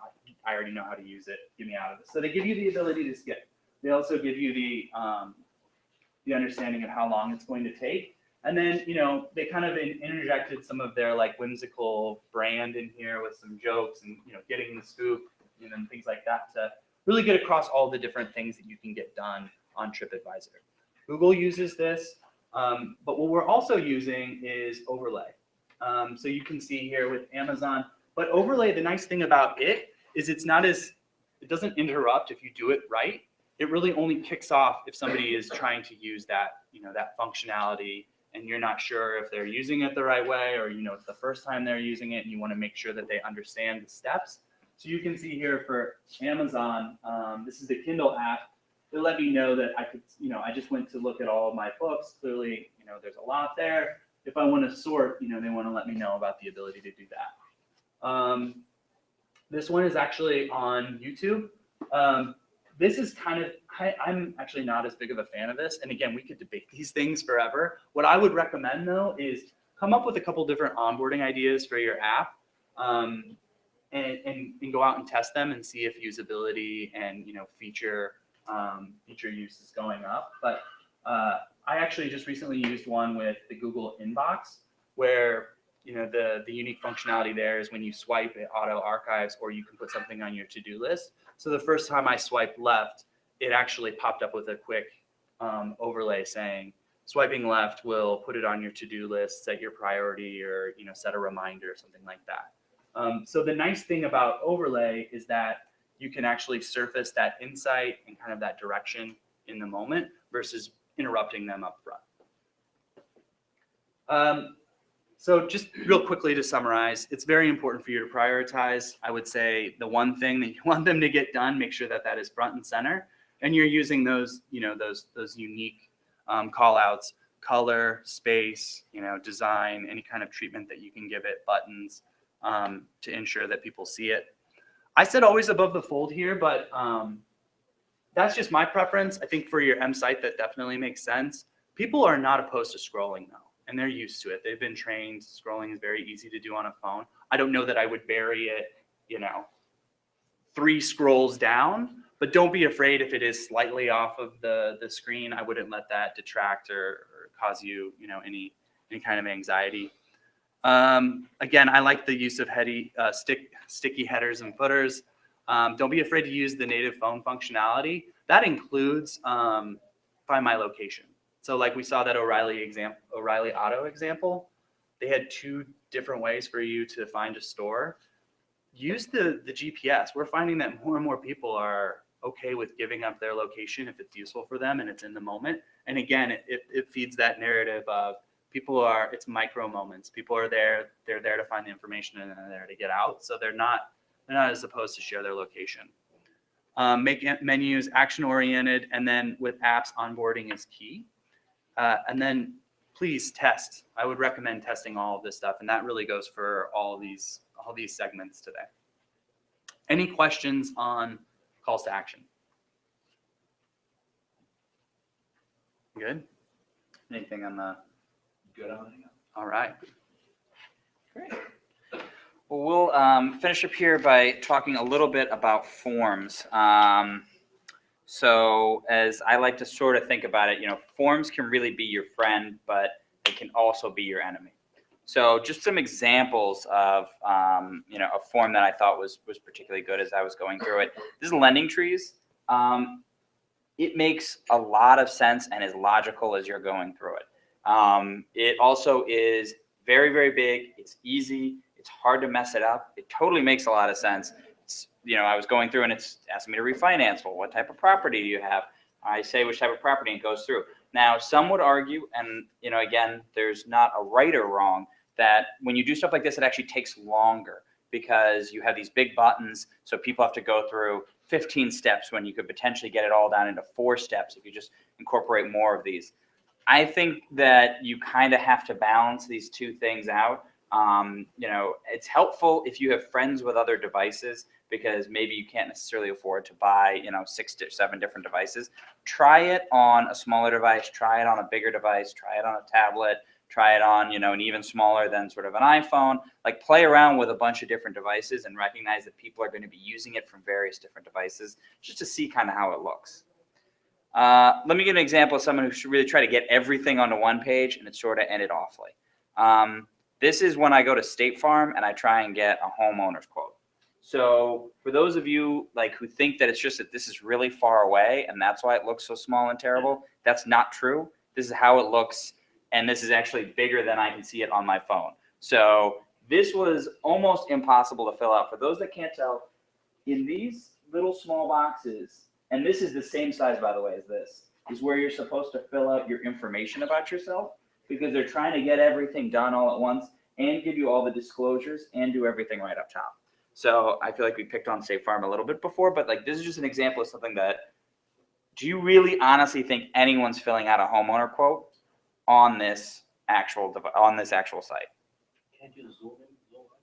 I already know how to use it. Get me out of this. So they give you the ability to skip. They also give you the understanding of how long it's going to take. And then, they kind of interjected some of their like whimsical brand in here with some jokes and, getting the scoop and things like that to really get across all the different things that you can get done on TripAdvisor. Google uses this. But what we're also using is Overlay. So you can see here with Amazon, but Overlay, the nice thing about it is it doesn't interrupt if you do it right. It really only kicks off if somebody is trying to use that, that functionality and you're not sure if they're using it the right way, or, it's the first time they're using it and you want to make sure that they understand the steps. So you can see here for Amazon, this is the Kindle app. They let me know that I could, I just went to look at all of my books. Clearly, there's a lot there. If I want to sort, they want to let me know about the ability to do that. This one is actually on YouTube. This is kind of, I'm actually not as big of a fan of this. And again, we could debate these things forever. What I would recommend though is come up with a couple different onboarding ideas for your app. And go out and test them and see if usability and feature use is going up. But I actually just recently used one with the Google Inbox, where the unique functionality there is when you swipe, it auto archives, or you can put something on your to-do list. So the first time I swiped left, it actually popped up with a quick overlay saying swiping left will put it on your to-do list, set your priority, or set a reminder or something like that. So the nice thing about overlay is that you can actually surface that insight and kind of that direction in the moment versus interrupting them up front. So just real quickly to summarize, it's very important for you to prioritize. I would say the one thing that you want them to get done, make sure that that is front and center, and you're using those, those unique call outs, color, space, design, any kind of treatment that you can give it, buttons, to ensure that people see it. I said always above the fold here, but that's just my preference. I think for your M-Site, that definitely makes sense. People are not opposed to scrolling though, and they're used to it. They've been trained. Scrolling is very easy to do on a phone. I don't know that I would bury it, 3 scrolls down, but don't be afraid if it is slightly off of the screen. I wouldn't let that detract or cause you, any kind of anxiety. Again, I like the use of sticky headers and footers. Don't be afraid to use the native phone functionality. That includes Find My Location. So like we saw that O'Reilly Auto example, they had 2 different ways for you to find a store. Use the GPS. We're finding that more and more people are okay with giving up their location if it's useful for them and it's in the moment. And again, it feeds that narrative of it's micro moments. People are there, they're there to find the information and they're there to get out. So they're not as opposed to share their location. Make menus action oriented, and then with apps, onboarding is key. And then please test. I would recommend testing all of this stuff, and that really goes for all these segments today. Any questions on calls to action? Good. Anything on the? Good on it. All right. Great. Well, we'll finish up here by talking a little bit about forms. So as I like to sort of think about it, forms can really be your friend, but they can also be your enemy. So just some examples of, a form that I thought was particularly good as I was going through it. This is Lending Trees. It makes a lot of sense and is logical as you're going through it. It also is very, very big. It's easy. It's hard to mess it up. It totally makes a lot of sense. I was going through and it's asking me to refinance. Well, what type of property do you have? I say which type of property and it goes through. Now, some would argue, and again, there's not a right or wrong, that when you do stuff like this, it actually takes longer because you have these big buttons. So people have to go through 15 steps when you could potentially get it all down into 4 steps if you just incorporate more of these. I think that you kind of have to balance these two things out. It's helpful if you have friends with other devices because maybe you can't necessarily afford to buy, 6 to 7 different devices. Try it on a smaller device, try it on a bigger device, try it on a tablet, try it on, an even smaller than sort of an iPhone. Like play around with a bunch of different devices and recognize that people are going to be using it from various different devices just to see kind of how it looks. Let me give an example of someone who should really try to get everything onto one page and it sort of ended awfully. This is when I go to State Farm and I try and get a homeowner's quote. So for those of you who think that it's just that this is really far away and that's why it looks so small and terrible, that's not true. This is how it looks, and this is actually bigger than I can see it on my phone. So this was almost impossible to fill out. For those that can't tell, in these little small boxes, and this is the same size, by the way, as this, is where you're supposed to fill out your information about yourself because they're trying to get everything done all at once and give you all the disclosures and do everything right up top. So I feel like we picked on State Farm a little bit before, but this is just an example of something that, do you really honestly think anyone's filling out a homeowner quote on this actual site? Can't you zoom in, zoom out?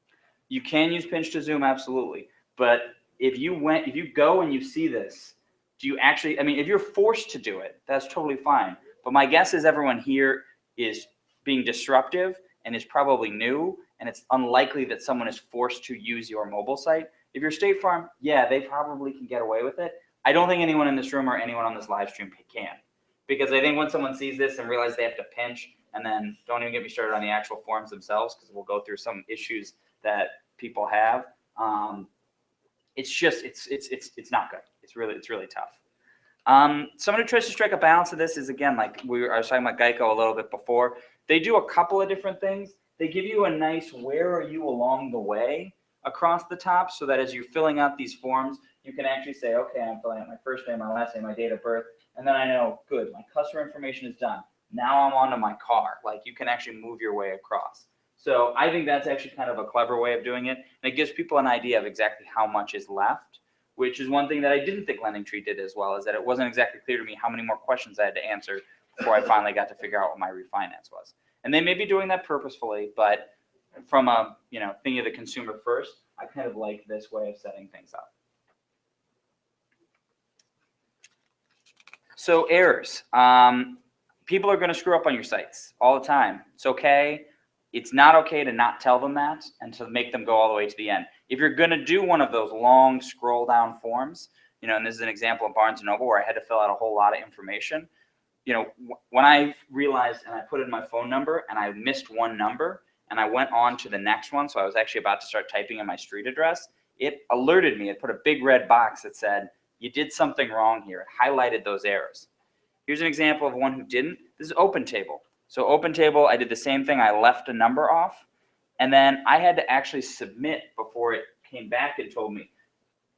You can use pinch to zoom, absolutely. But if you go and you see this, do you actually, if you're forced to do it, that's totally fine. But my guess is everyone here is being disruptive and is probably new, and it's unlikely that someone is forced to use your mobile site. If you're State Farm, yeah, they probably can get away with it. I don't think anyone in this room or anyone on this live stream can. Because I think when someone sees this and realizes they have to pinch, and then don't even get me started on the actual forms themselves, because we'll go through some issues that people have. It's not good. It's really tough. Someone who tries to strike a balance of this is, again, like I was talking about Geico a little bit before. They do a couple of different things. They give you a nice where are you along the way across the top so that as you're filling out these forms, you can actually say, okay, I'm filling out my first name, my last name, my date of birth, and then I know, good, my customer information is done. Now I'm onto my car. You can actually move your way across. So I think that's actually kind of a clever way of doing it. And it gives people an idea of exactly how much is left, which is one thing that I didn't think Lending Tree did as well, is that it wasn't exactly clear to me how many more questions I had to answer before I finally got to figure out what my refinance was. And they may be doing that purposefully, but from a thing of the consumer first, I kind of like this way of setting things up. So errors. People are going to screw up on your sites all the time. It's okay. It's not okay to not tell them that and to make them go all the way to the end. If you're going to do one of those long scroll down forms, and this is an example of Barnes & Noble where I had to fill out a whole lot of information. When I realized and I put in my phone number and I missed one number and I went on to the next one, so I was actually about to start typing in my street address, it alerted me. It put a big red box that said, you did something wrong here. It highlighted those errors. Here's an example of one who didn't. This is OpenTable. So OpenTable, I did the same thing. I left a number off, and then I had to actually submit before it came back and told me,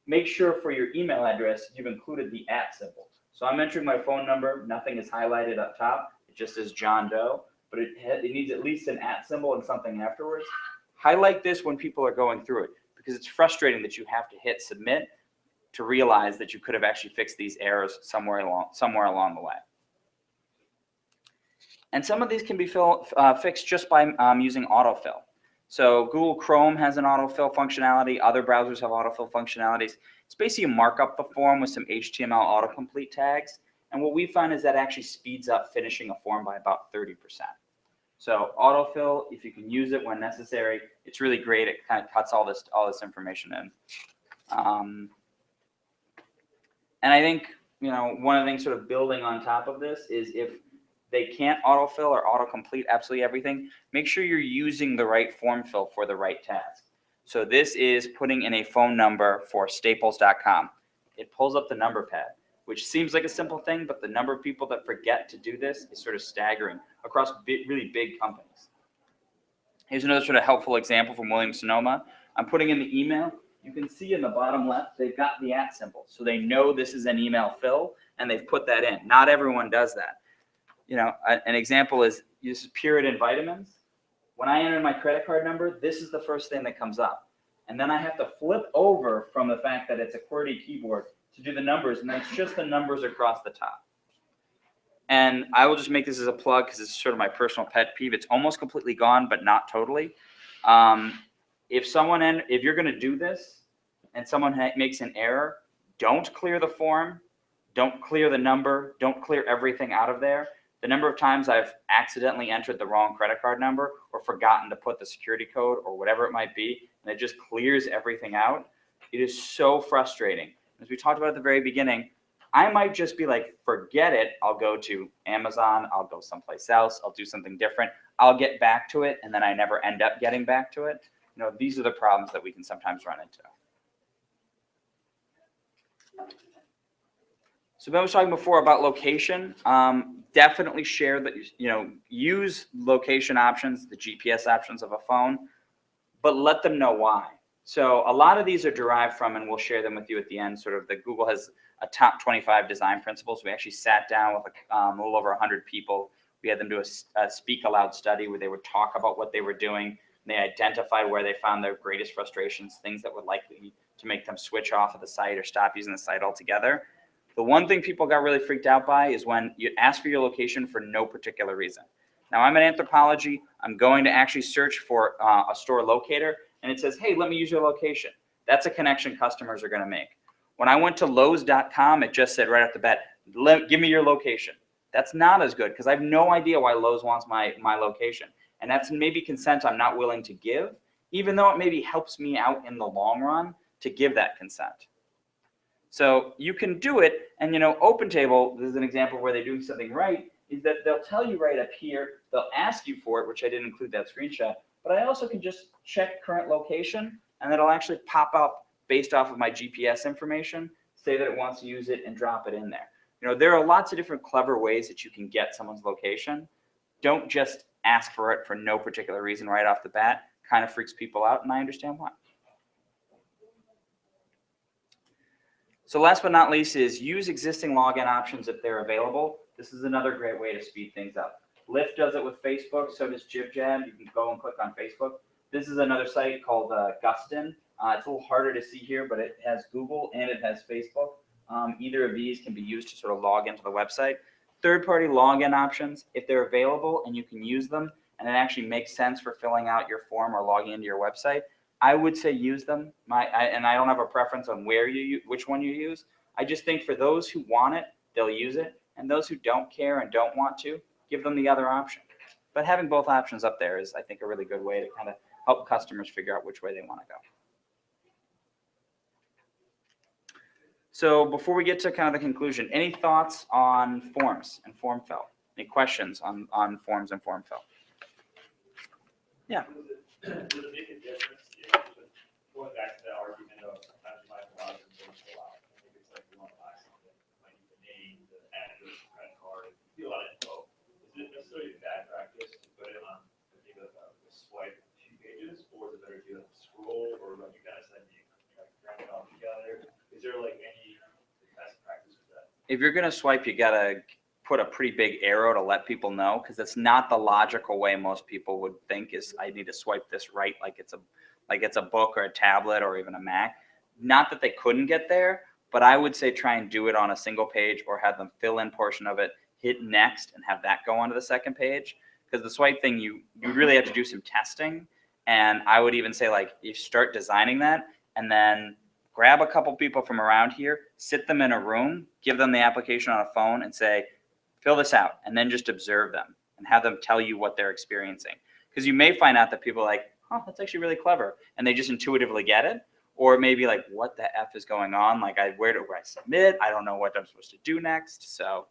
make sure for your email address you've included the @ symbol. So I'm entering my phone number. Nothing is highlighted up top. It just says John Doe, but it needs at least an @ symbol and something afterwards. Highlight this when people are going through it because it's frustrating that you have to hit submit to realize that you could have actually fixed these errors somewhere along the way. And some of these can be fixed just by using autofill. So Google Chrome has an autofill functionality. Other browsers have autofill functionalities. It's basically you mark up the form with some HTML autocomplete tags. And what we find is that actually speeds up finishing a form by about 30%. So autofill, if you can use it when necessary, it's really great. It kind of cuts all this information in. And I think one of the things sort of building on top of this is if they can't autofill or autocomplete absolutely everything, make sure you're using the right form fill for the right task. So this is putting in a phone number for staples.com. It pulls up the number pad, which seems like a simple thing, but the number of people that forget to do this is sort of staggering across really big companies. Here's another sort of helpful example from Williams-Sonoma. I'm putting in the email. You can see in the bottom left, they've got the @ symbol. So they know this is an email fill, and they've put that in. Not everyone does that. An example is this is Puritan Vitamins. When I enter my credit card number, this is the first thing that comes up. And then I have to flip over from the fact that it's a QWERTY keyboard to do the numbers, and then it's just the numbers across the top. And I will just make this as a plug because it's sort of my personal pet peeve. It's almost completely gone, but not totally. If you're going to do this and someone makes an error, don't clear the form, don't clear the number, don't clear everything out of there. The number of times I've accidentally entered the wrong credit card number or forgotten to put the security code or whatever it might be, and it just clears everything out, it is so frustrating. As we talked about at the very beginning, I might just be like, forget it. I'll go to Amazon. I'll go someplace else. I'll do something different. I'll get back to it, and then I never end up getting back to it. These are the problems that we can sometimes run into. So Ben was talking before about location. Definitely share that, use location options, the GPS options of a phone, but let them know why. So a lot of these are derived from, and we'll share them with you at the end, sort of Google has a top 25 design principles. We actually sat down with a little over 100 people. We had them do a speak aloud study where they would talk about what they were doing. And they identified where they found their greatest frustrations, things that would likely to make them switch off of the site or stop using the site altogether. The one thing people got really freaked out by is when you ask for your location for no particular reason. Now, I'm in Anthropologie. I'm going to actually search for a store locator, and it says, hey, let me use your location. That's a connection customers are going to make. When I went to Lowe's.com, it just said right off the bat, give me your location. That's not as good because I have no idea why Lowe's wants my location. And that's maybe consent I'm not willing to give, even though it maybe helps me out in the long run to give that consent. So you can do it, and OpenTable, this is an example where they're doing something right, is that they'll tell you right up here, they'll ask you for it, which I didn't include that screenshot, but I also can just check current location, and it'll actually pop up based off of my GPS information, say that it wants to use it, and drop it in there. There are lots of different clever ways that you can get someone's location. Don't just ask for it for no particular reason right off the bat. Kind of freaks people out, and I understand why. So last but not least is use existing login options if they're available. This is another great way to speed things up. Lyft does it with Facebook, so does JibJab. You can go and click on Facebook. This is another site called Gustin. It's a little harder to see here, but it has Google and it has Facebook. Either of these can be used to sort of log into the website. Third-party login options, if they're available and you can use them, and it actually makes sense for filling out your form or logging into your website, I would say use them. And I don't have a preference on which one you use. I just think for those who want it, they'll use it. And those who don't care and don't want to, give them the other option. But having both options up there is, I think, a really good way to kind of help customers figure out which way they want to go. So before we get to kind of the conclusion, any thoughts on forms and form fill? Any questions on forms and form fill? Yeah. Does it make a difference going back to the argument of sometimes you might have a lot of things fill out? I think it's like you want to buy something, like the name, the address, the credit card, and you a lot of info. Is it necessarily a bad practice to put it on the swipe 2 pages, or is it better to do a scroll, or like you guys said, you crank it all together? Is there like any best practice for that? If you're gonna swipe, you gotta put a pretty big arrow to let people know, because it's not the logical way most people would think is I need to swipe this right like it's a book or a tablet or even a Mac. Not that they couldn't get there, but I would say try and do it on a single page or have them fill in portion of it, hit next, and have that go onto the second page. Because the swipe thing, you really have to do some testing. And I would even say, like, you start designing that and then grab a couple people from around here, sit them in a room, give them the application on a phone and say, fill this out, and then just observe them and have them tell you what they're experiencing. Because you may find out that people are like, oh, that's actually really clever, and they just intuitively get it. or maybe like, what the F is going on? Like, where do I submit? I don't know what I'm supposed to do next. So,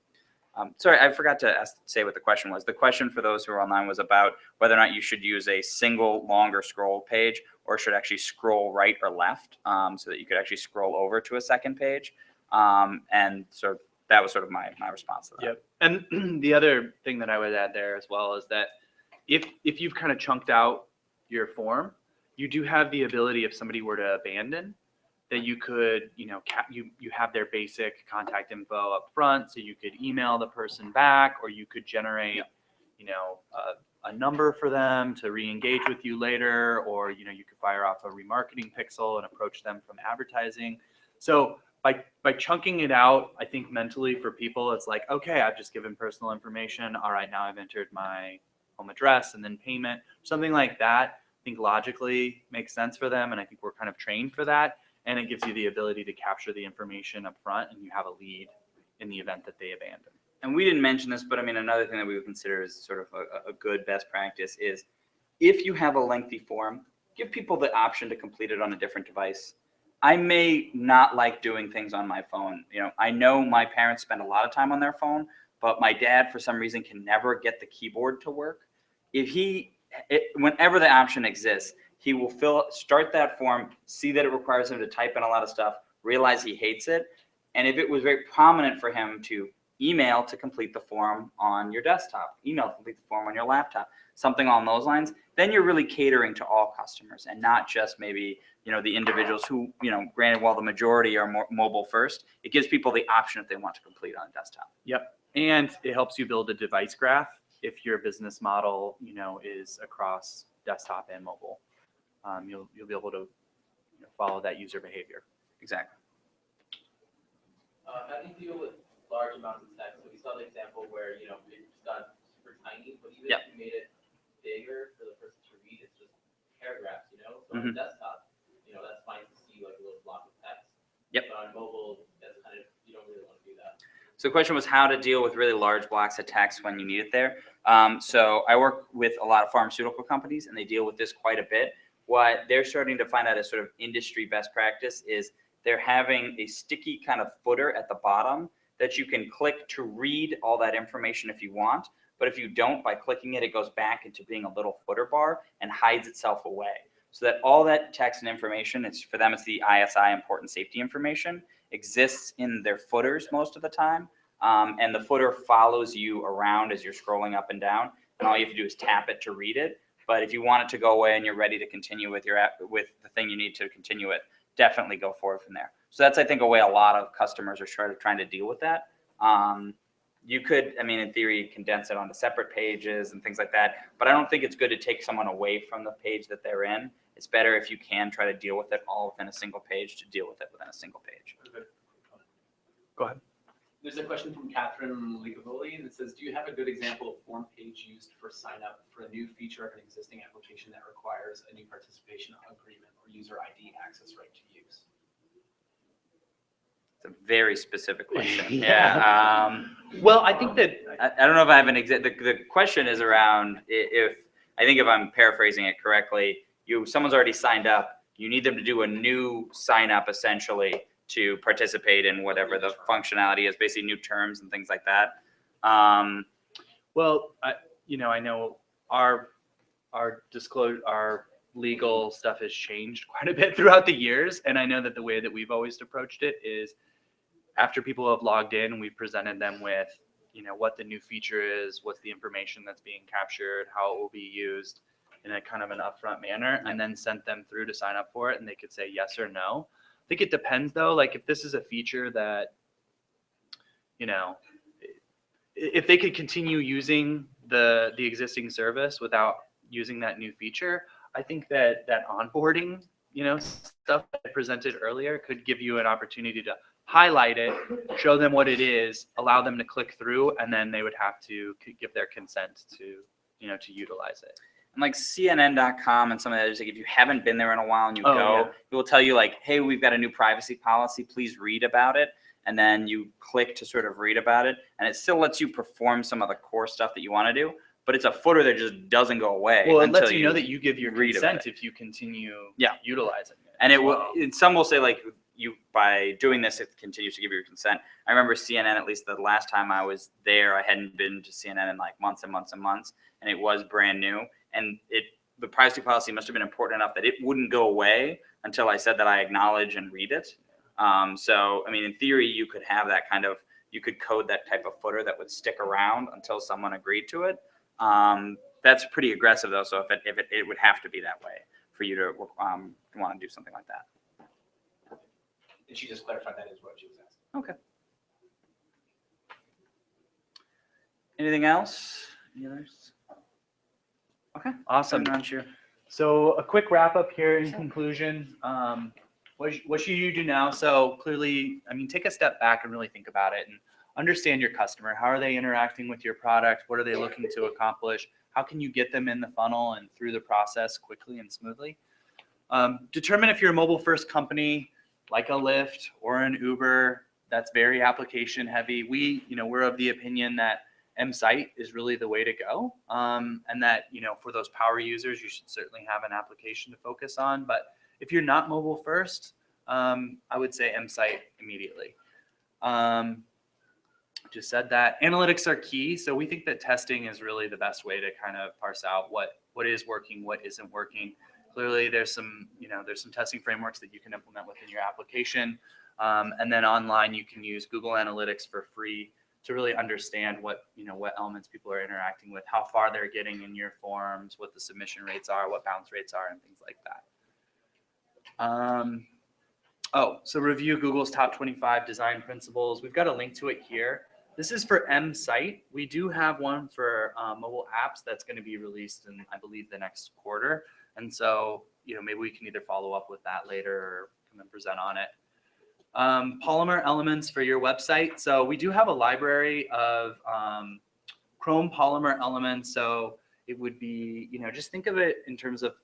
sorry, I forgot to say what the question was. The question for those who are online was about whether or not you should use a single longer scroll page or should actually scroll right or left, so that you could actually scroll over to a second page. And so that was sort of my response to that. Yep. And the other thing that I would add there as well is that if you've kind of chunked out your form, you do have the ability, if somebody were to abandon, that you could, you have their basic contact info up front, so you could email the person back, or you could generate, a number for them to re-engage with you later, or, you could fire off a remarketing pixel and approach them from advertising. So by chunking it out, I think mentally for people, it's like, okay, I've just given personal information. All right, now I've entered my home address and then payment, something like that. I think logically makes sense for them. And I think we're kind of trained for that. And it gives you the ability to capture the information up front, and you have a lead in the event that they abandon. And we didn't mention this, but I mean, another thing that we would consider as sort of a good best practice is if you have a lengthy form, give people the option to complete it on a different device. I may not like doing things on my phone. I know my parents spend a lot of time on their phone, but my dad, for some reason, can never get the keyboard to work. Whenever the option exists, he will start that form, see that it requires him to type in a lot of stuff, realize he hates it. And if it was very prominent for him to email to complete the form on your desktop, email to complete the form on your laptop, something along those lines, then you're really catering to all customers and not just maybe, the individuals who, granted, while the majority are more mobile first, it gives people the option if they want to complete on a desktop. Yep. And it helps you build a device graph if your business model, is across desktop and mobile. You'll be able to follow that user behavior. Exactly. How do you deal with large amounts of text? So we saw the example where, it just got super tiny, but even if you made it bigger for the person to read, it's just paragraphs, So on the desktop, that's fine to see like a little block of text. Yep. But on mobile, that's kind of, you don't really want to do that. So the question was how to deal with really large blocks of text when you need it there. So I work with a lot of pharmaceutical companies, and they deal with this quite a bit. What they're starting to find out as sort of industry best practice is they're having a sticky kind of footer at the bottom that you can click to read all that information if you want. But if you don't, by clicking it, it goes back into being a little footer bar and hides itself away. So that all that text and information, for them, it's the ISI, important safety information, exists in their footers most of the time. And the footer follows you around as you're scrolling up and down. And all you have to do is tap it to read it. But if you want it to go away and you're ready to continue with your app, with the thing you need to continue it, definitely go forward from there. So that's, I think, a way a lot of customers are trying to deal with that. You could, in theory, condense it onto separate pages and things like that. But I don't think it's good to take someone away from the page that they're in. It's better if you can try to deal with it all within a single page to deal with it within a single page. Go ahead. There's a question from Catherine Ligavoli that says, do you have a good example of form page used for sign up for a new feature of an existing application that requires a new participation agreement or user ID access right to use? It's a very specific question. Yeah. Well, I think that I don't know if I have an exact. The question is around if I'm paraphrasing it correctly. Someone's already signed up. You need them to do a new sign up essentially to participate in whatever the functionality is, basically new terms and things like that. Well, I know our disclosure, our legal stuff has changed quite a bit throughout the years, and I know that the way that we've always approached it is after people have logged in, we've presented them with, what the new feature is, what's the information that's being captured, how it will be used in a kind of an upfront manner, and then sent them through to sign up for it, and they could say yes or no. I think it depends though. Like if this is a feature that, if they could continue using the existing service without using that new feature, I think that onboarding, stuff that I presented earlier could give you an opportunity to highlight it, show them what it is, allow them to click through, and then they would have to give their consent to utilize it. And like CNN.com and some of the others, like if you haven't been there in a while and you yeah. it will tell you like, hey, we've got a new privacy policy, please read about it. And then you click to sort of read about it. And it still lets you perform some of the core stuff that you want to do, but it's a footer that just doesn't go away. Well, it until lets you know that you give your read about consent it. if you continue Yeah. utilizing it. And some will say like by doing this, it continues to give you your consent. I remember CNN, at least the last time I was there, I hadn't been to CNN in like months and months and months, and it was brand new. And the privacy policy must have been important enough that it wouldn't go away until I said that I acknowledge and read it. So, I mean, in theory, you could have that kind of, you could code that type of footer that would stick around until someone agreed to it. That's pretty aggressive though. So if it would have to be that way for you to want to do something like that. And she just clarified that is what she was asking. Okay. Anything else? Any others? Okay. Awesome. Around here. So a quick wrap up here in conclusion. What should you do now? So clearly, I mean, take a step back and really think about it and understand your customer. How are they interacting with your product? What are they looking to accomplish? How can you get them in the funnel and through the process quickly and smoothly? Determine if you're a mobile first company like a Lyft or an Uber that's very application heavy. We're of the opinion that M-Site is really the way to go. And that, for those power users, you should certainly have an application to focus on. But if you're not mobile first, I would say M-Site immediately. Just said that. Analytics are key. So we think that testing is really the best way to kind of parse out what is working, what isn't working. Clearly there's some testing frameworks that you can implement within your application. And then online you can use Google Analytics for free to really understand what elements people are interacting with, how far they're getting in your forms, what the submission rates are, what bounce rates are, and things like that. So review Google's top 25 design principles. We've got a link to it here. This is for M-Site. We do have one for mobile apps that's going to be released in, I believe, the next quarter. And so, maybe we can either follow up with that later or come and present on it. Polymer elements for your website. So we do have a library of Chrome Polymer elements. So it would be, just think of it in terms of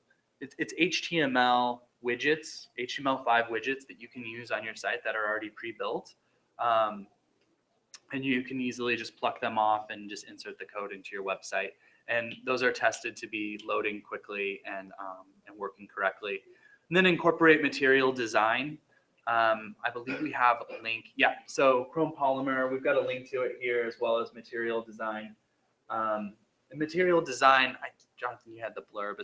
it's HTML widgets, HTML5 widgets that you can use on your site that are already pre-built. And you can easily just pluck them off and just insert the code into your website. And those are tested to be loading quickly and working correctly. And then incorporate material design. I believe we have a link. Yeah, so Chrome Polymer, we've got a link to it here as well as material design. And material design, Jonathan, you had the blurb.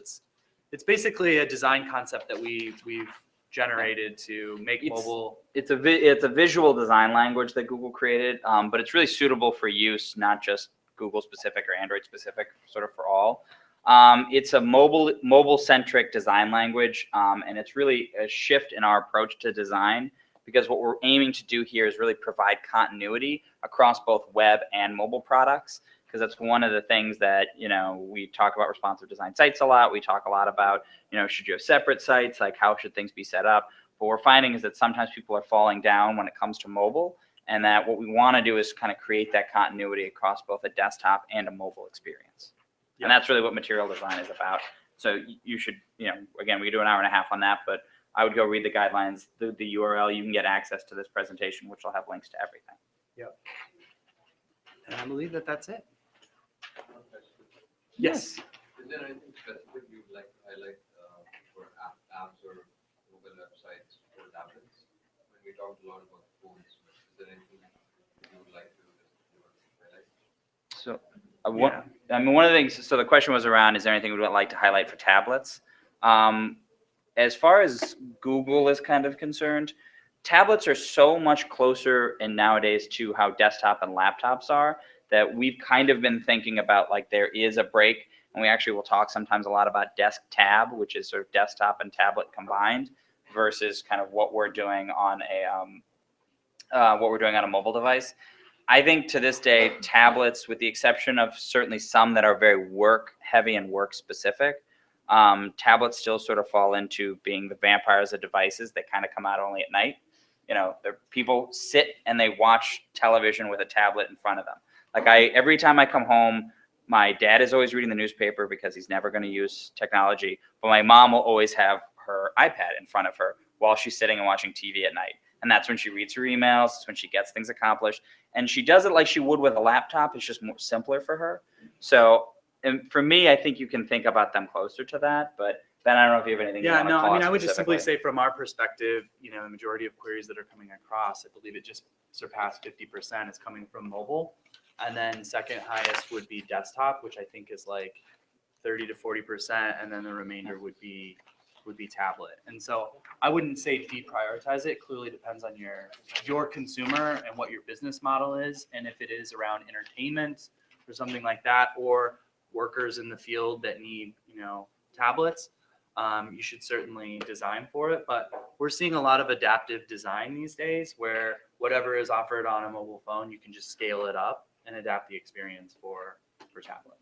It's basically a design concept that we've generated to make mobile. It's a visual design language that Google created, but it's really suitable for use, not just Google specific or Android specific, sort of for all. It's a mobile centric design language, and it's really a shift in our approach to design, because what we're aiming to do here is really provide continuity across both web and mobile products, because that's one of the things that, we talk about responsive design sites a lot. We talk a lot about, should you have separate sites, like how should things be set up? What we're finding is that sometimes people are falling down when it comes to mobile, and that what we want to do is kind of create that continuity across both a desktop and a mobile experience. Yep. And that's really what material design is about. So you should, again, we do an hour and a half on that, but I would go read the guidelines, the URL. You can get access to this presentation, which will have links to everything. Yep. And I believe that that's it. Yes. Is there anything specific you'd like to highlight for apps or mobile websites for tablets? When we talked a lot about phones, is there anything you would like to highlight? So, one of the things, so the question was around, is there anything we would like to highlight for tablets? As far as Google is kind of concerned, tablets are so much closer in nowadays to how desktop and laptops are, that we've kind of been thinking about, like, there is a break, and we actually will talk sometimes a lot about Desk Tab, which is sort of desktop and tablet combined, versus kind of what we're doing on a mobile device. I think to this day, tablets, with the exception of certainly some that are very work heavy and work specific, tablets still sort of fall into being the vampires of devices that kind of come out only at night. People sit and they watch television with a tablet in front of them. Like every time I come home, my dad is always reading the newspaper because he's never going to use technology, but my mom will always have her iPad in front of her while she's sitting and watching TV at night. And that's when she reads her emails, it's when she gets things accomplished. And she does it like she would with a laptop. It's just more simpler for her. So, and for me, I think you can think about them closer to that, but Ben, I don't know if you have anything you Yeah, want to no, call I mean, out I would just simply specifically. say from our perspective, the majority of queries that are coming across, I believe it just surpassed 50% is coming from mobile. And then second highest would be desktop, which I think is like 30 to 40%, and then the remainder would be tablet. And so I wouldn't say deprioritize it. Clearly depends on your consumer and what your business model is, and if it is around entertainment or something like that, or workers in the field that need tablets. You should certainly design for it, but we're seeing a lot of adaptive design these days where whatever is offered on a mobile phone, you can just scale it up and adapt the experience for tablet.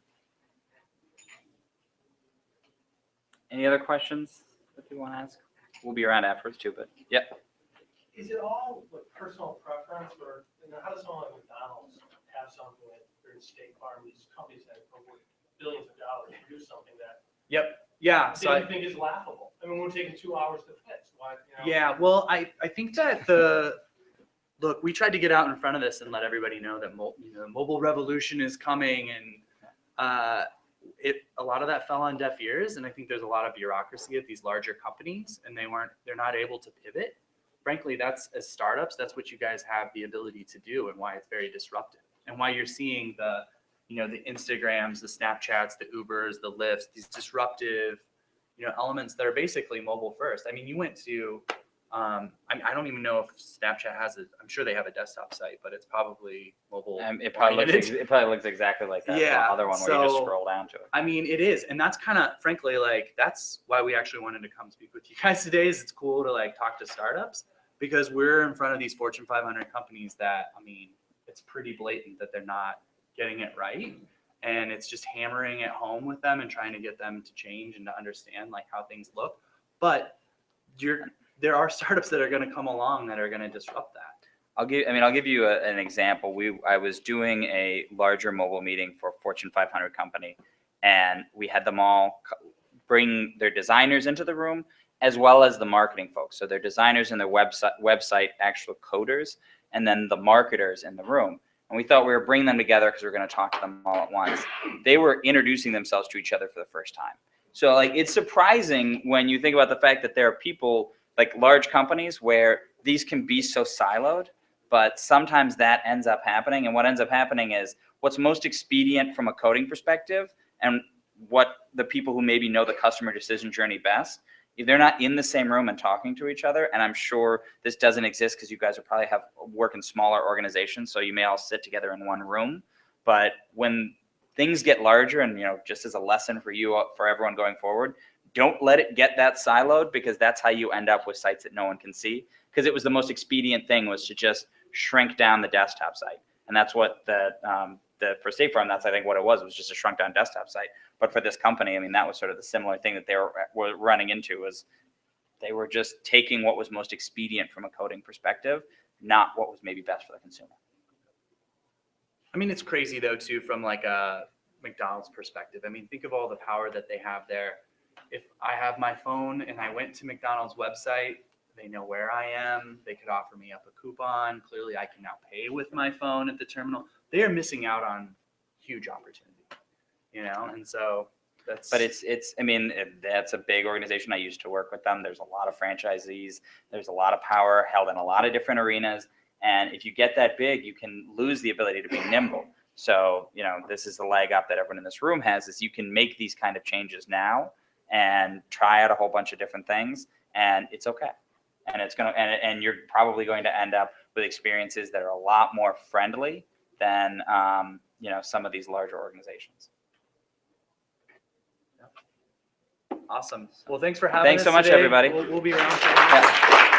Any other questions that you want to ask? We'll be around afterwards too, but yeah. Is it all with personal preference, or how does someone like McDonald's have something like their State Farm, these companies that are worth billions of dollars to do something that Yep. Yeah. they So don't think is laughable? I mean, we're taking 2 hours to fix. Why? yeah, well, I think that look, we tried to get out in front of this and let everybody know that the mobile revolution is coming, and a lot of that fell on deaf ears, and I think there's a lot of bureaucracy at these larger companies, and they're not able to pivot. Frankly, that's as startups, that's what you guys have the ability to do, and why it's very disruptive, and why you're seeing the Instagrams, the Snapchats, the Ubers, the Lyfts, these disruptive elements that are basically mobile first. I mean, you went to I don't even know if Snapchat has I'm sure they have a desktop site, but it's probably mobile. It probably oriented. looks exactly like that. Yeah, The other one where you just so, scroll down to it. I mean, it is, and that's kind of, frankly, like that's why we actually wanted to come speak with you guys today. Is it's cool to like talk to startups, because we're in front of these Fortune 500 companies that, I mean, it's pretty blatant that they're not getting it right, and it's just hammering it home with them and trying to get them to change and to understand like how things look. But there are startups that are going to come along that are going to disrupt that. I'll give you an example. I was doing a larger mobile meeting for a Fortune 500 company, and we had them all bring their designers into the room, as well as the marketing folks. So their designers and their website actual coders, and then the marketers in the room. And we thought we were bringing them together because we were going to talk to them all at once. They were introducing themselves to each other for the first time. So like, it's surprising when you think about the fact that there are people like large companies where these can be so siloed, but sometimes that ends up happening. And what ends up happening is what's most expedient from a coding perspective, and what the people who maybe know the customer decision journey best, they're not in the same room and talking to each other. And I'm sure this doesn't exist because you guys will probably work in smaller organizations, so you may all sit together in one room. But when things get larger, and just as a lesson for you, for everyone going forward, don't let it get that siloed, because that's how you end up with sites that no one can see. Because it was the most expedient thing, was to just shrink down the desktop site. And that's what for State Farm, that's I think what it was just a shrunk down desktop site. But for this company, I mean, that was sort of the similar thing that they were running into, was they were just taking what was most expedient from a coding perspective, not what was maybe best for the consumer. I mean, it's crazy though too, from like a McDonald's perspective. I mean, think of all the power that they have there. If I have my phone and I went to McDonald's website, they know where I am. They could offer me up a coupon. Clearly, I can now pay with my phone at the terminal. They are missing out on huge opportunity, and so that's. But I mean, that's a big organization. I used to work with them. There's a lot of franchisees. There's a lot of power held in a lot of different arenas. And if you get that big, you can lose the ability to be nimble. So, this is the leg up that everyone in this room has, is you can make these kind of changes now and try out a whole bunch of different things, and it's okay. And and you're probably going to end up with experiences that are a lot more friendly than some of these larger organizations. Awesome. Well, thanks for having us Thanks so much, today. everybody. We'll be around for Yeah.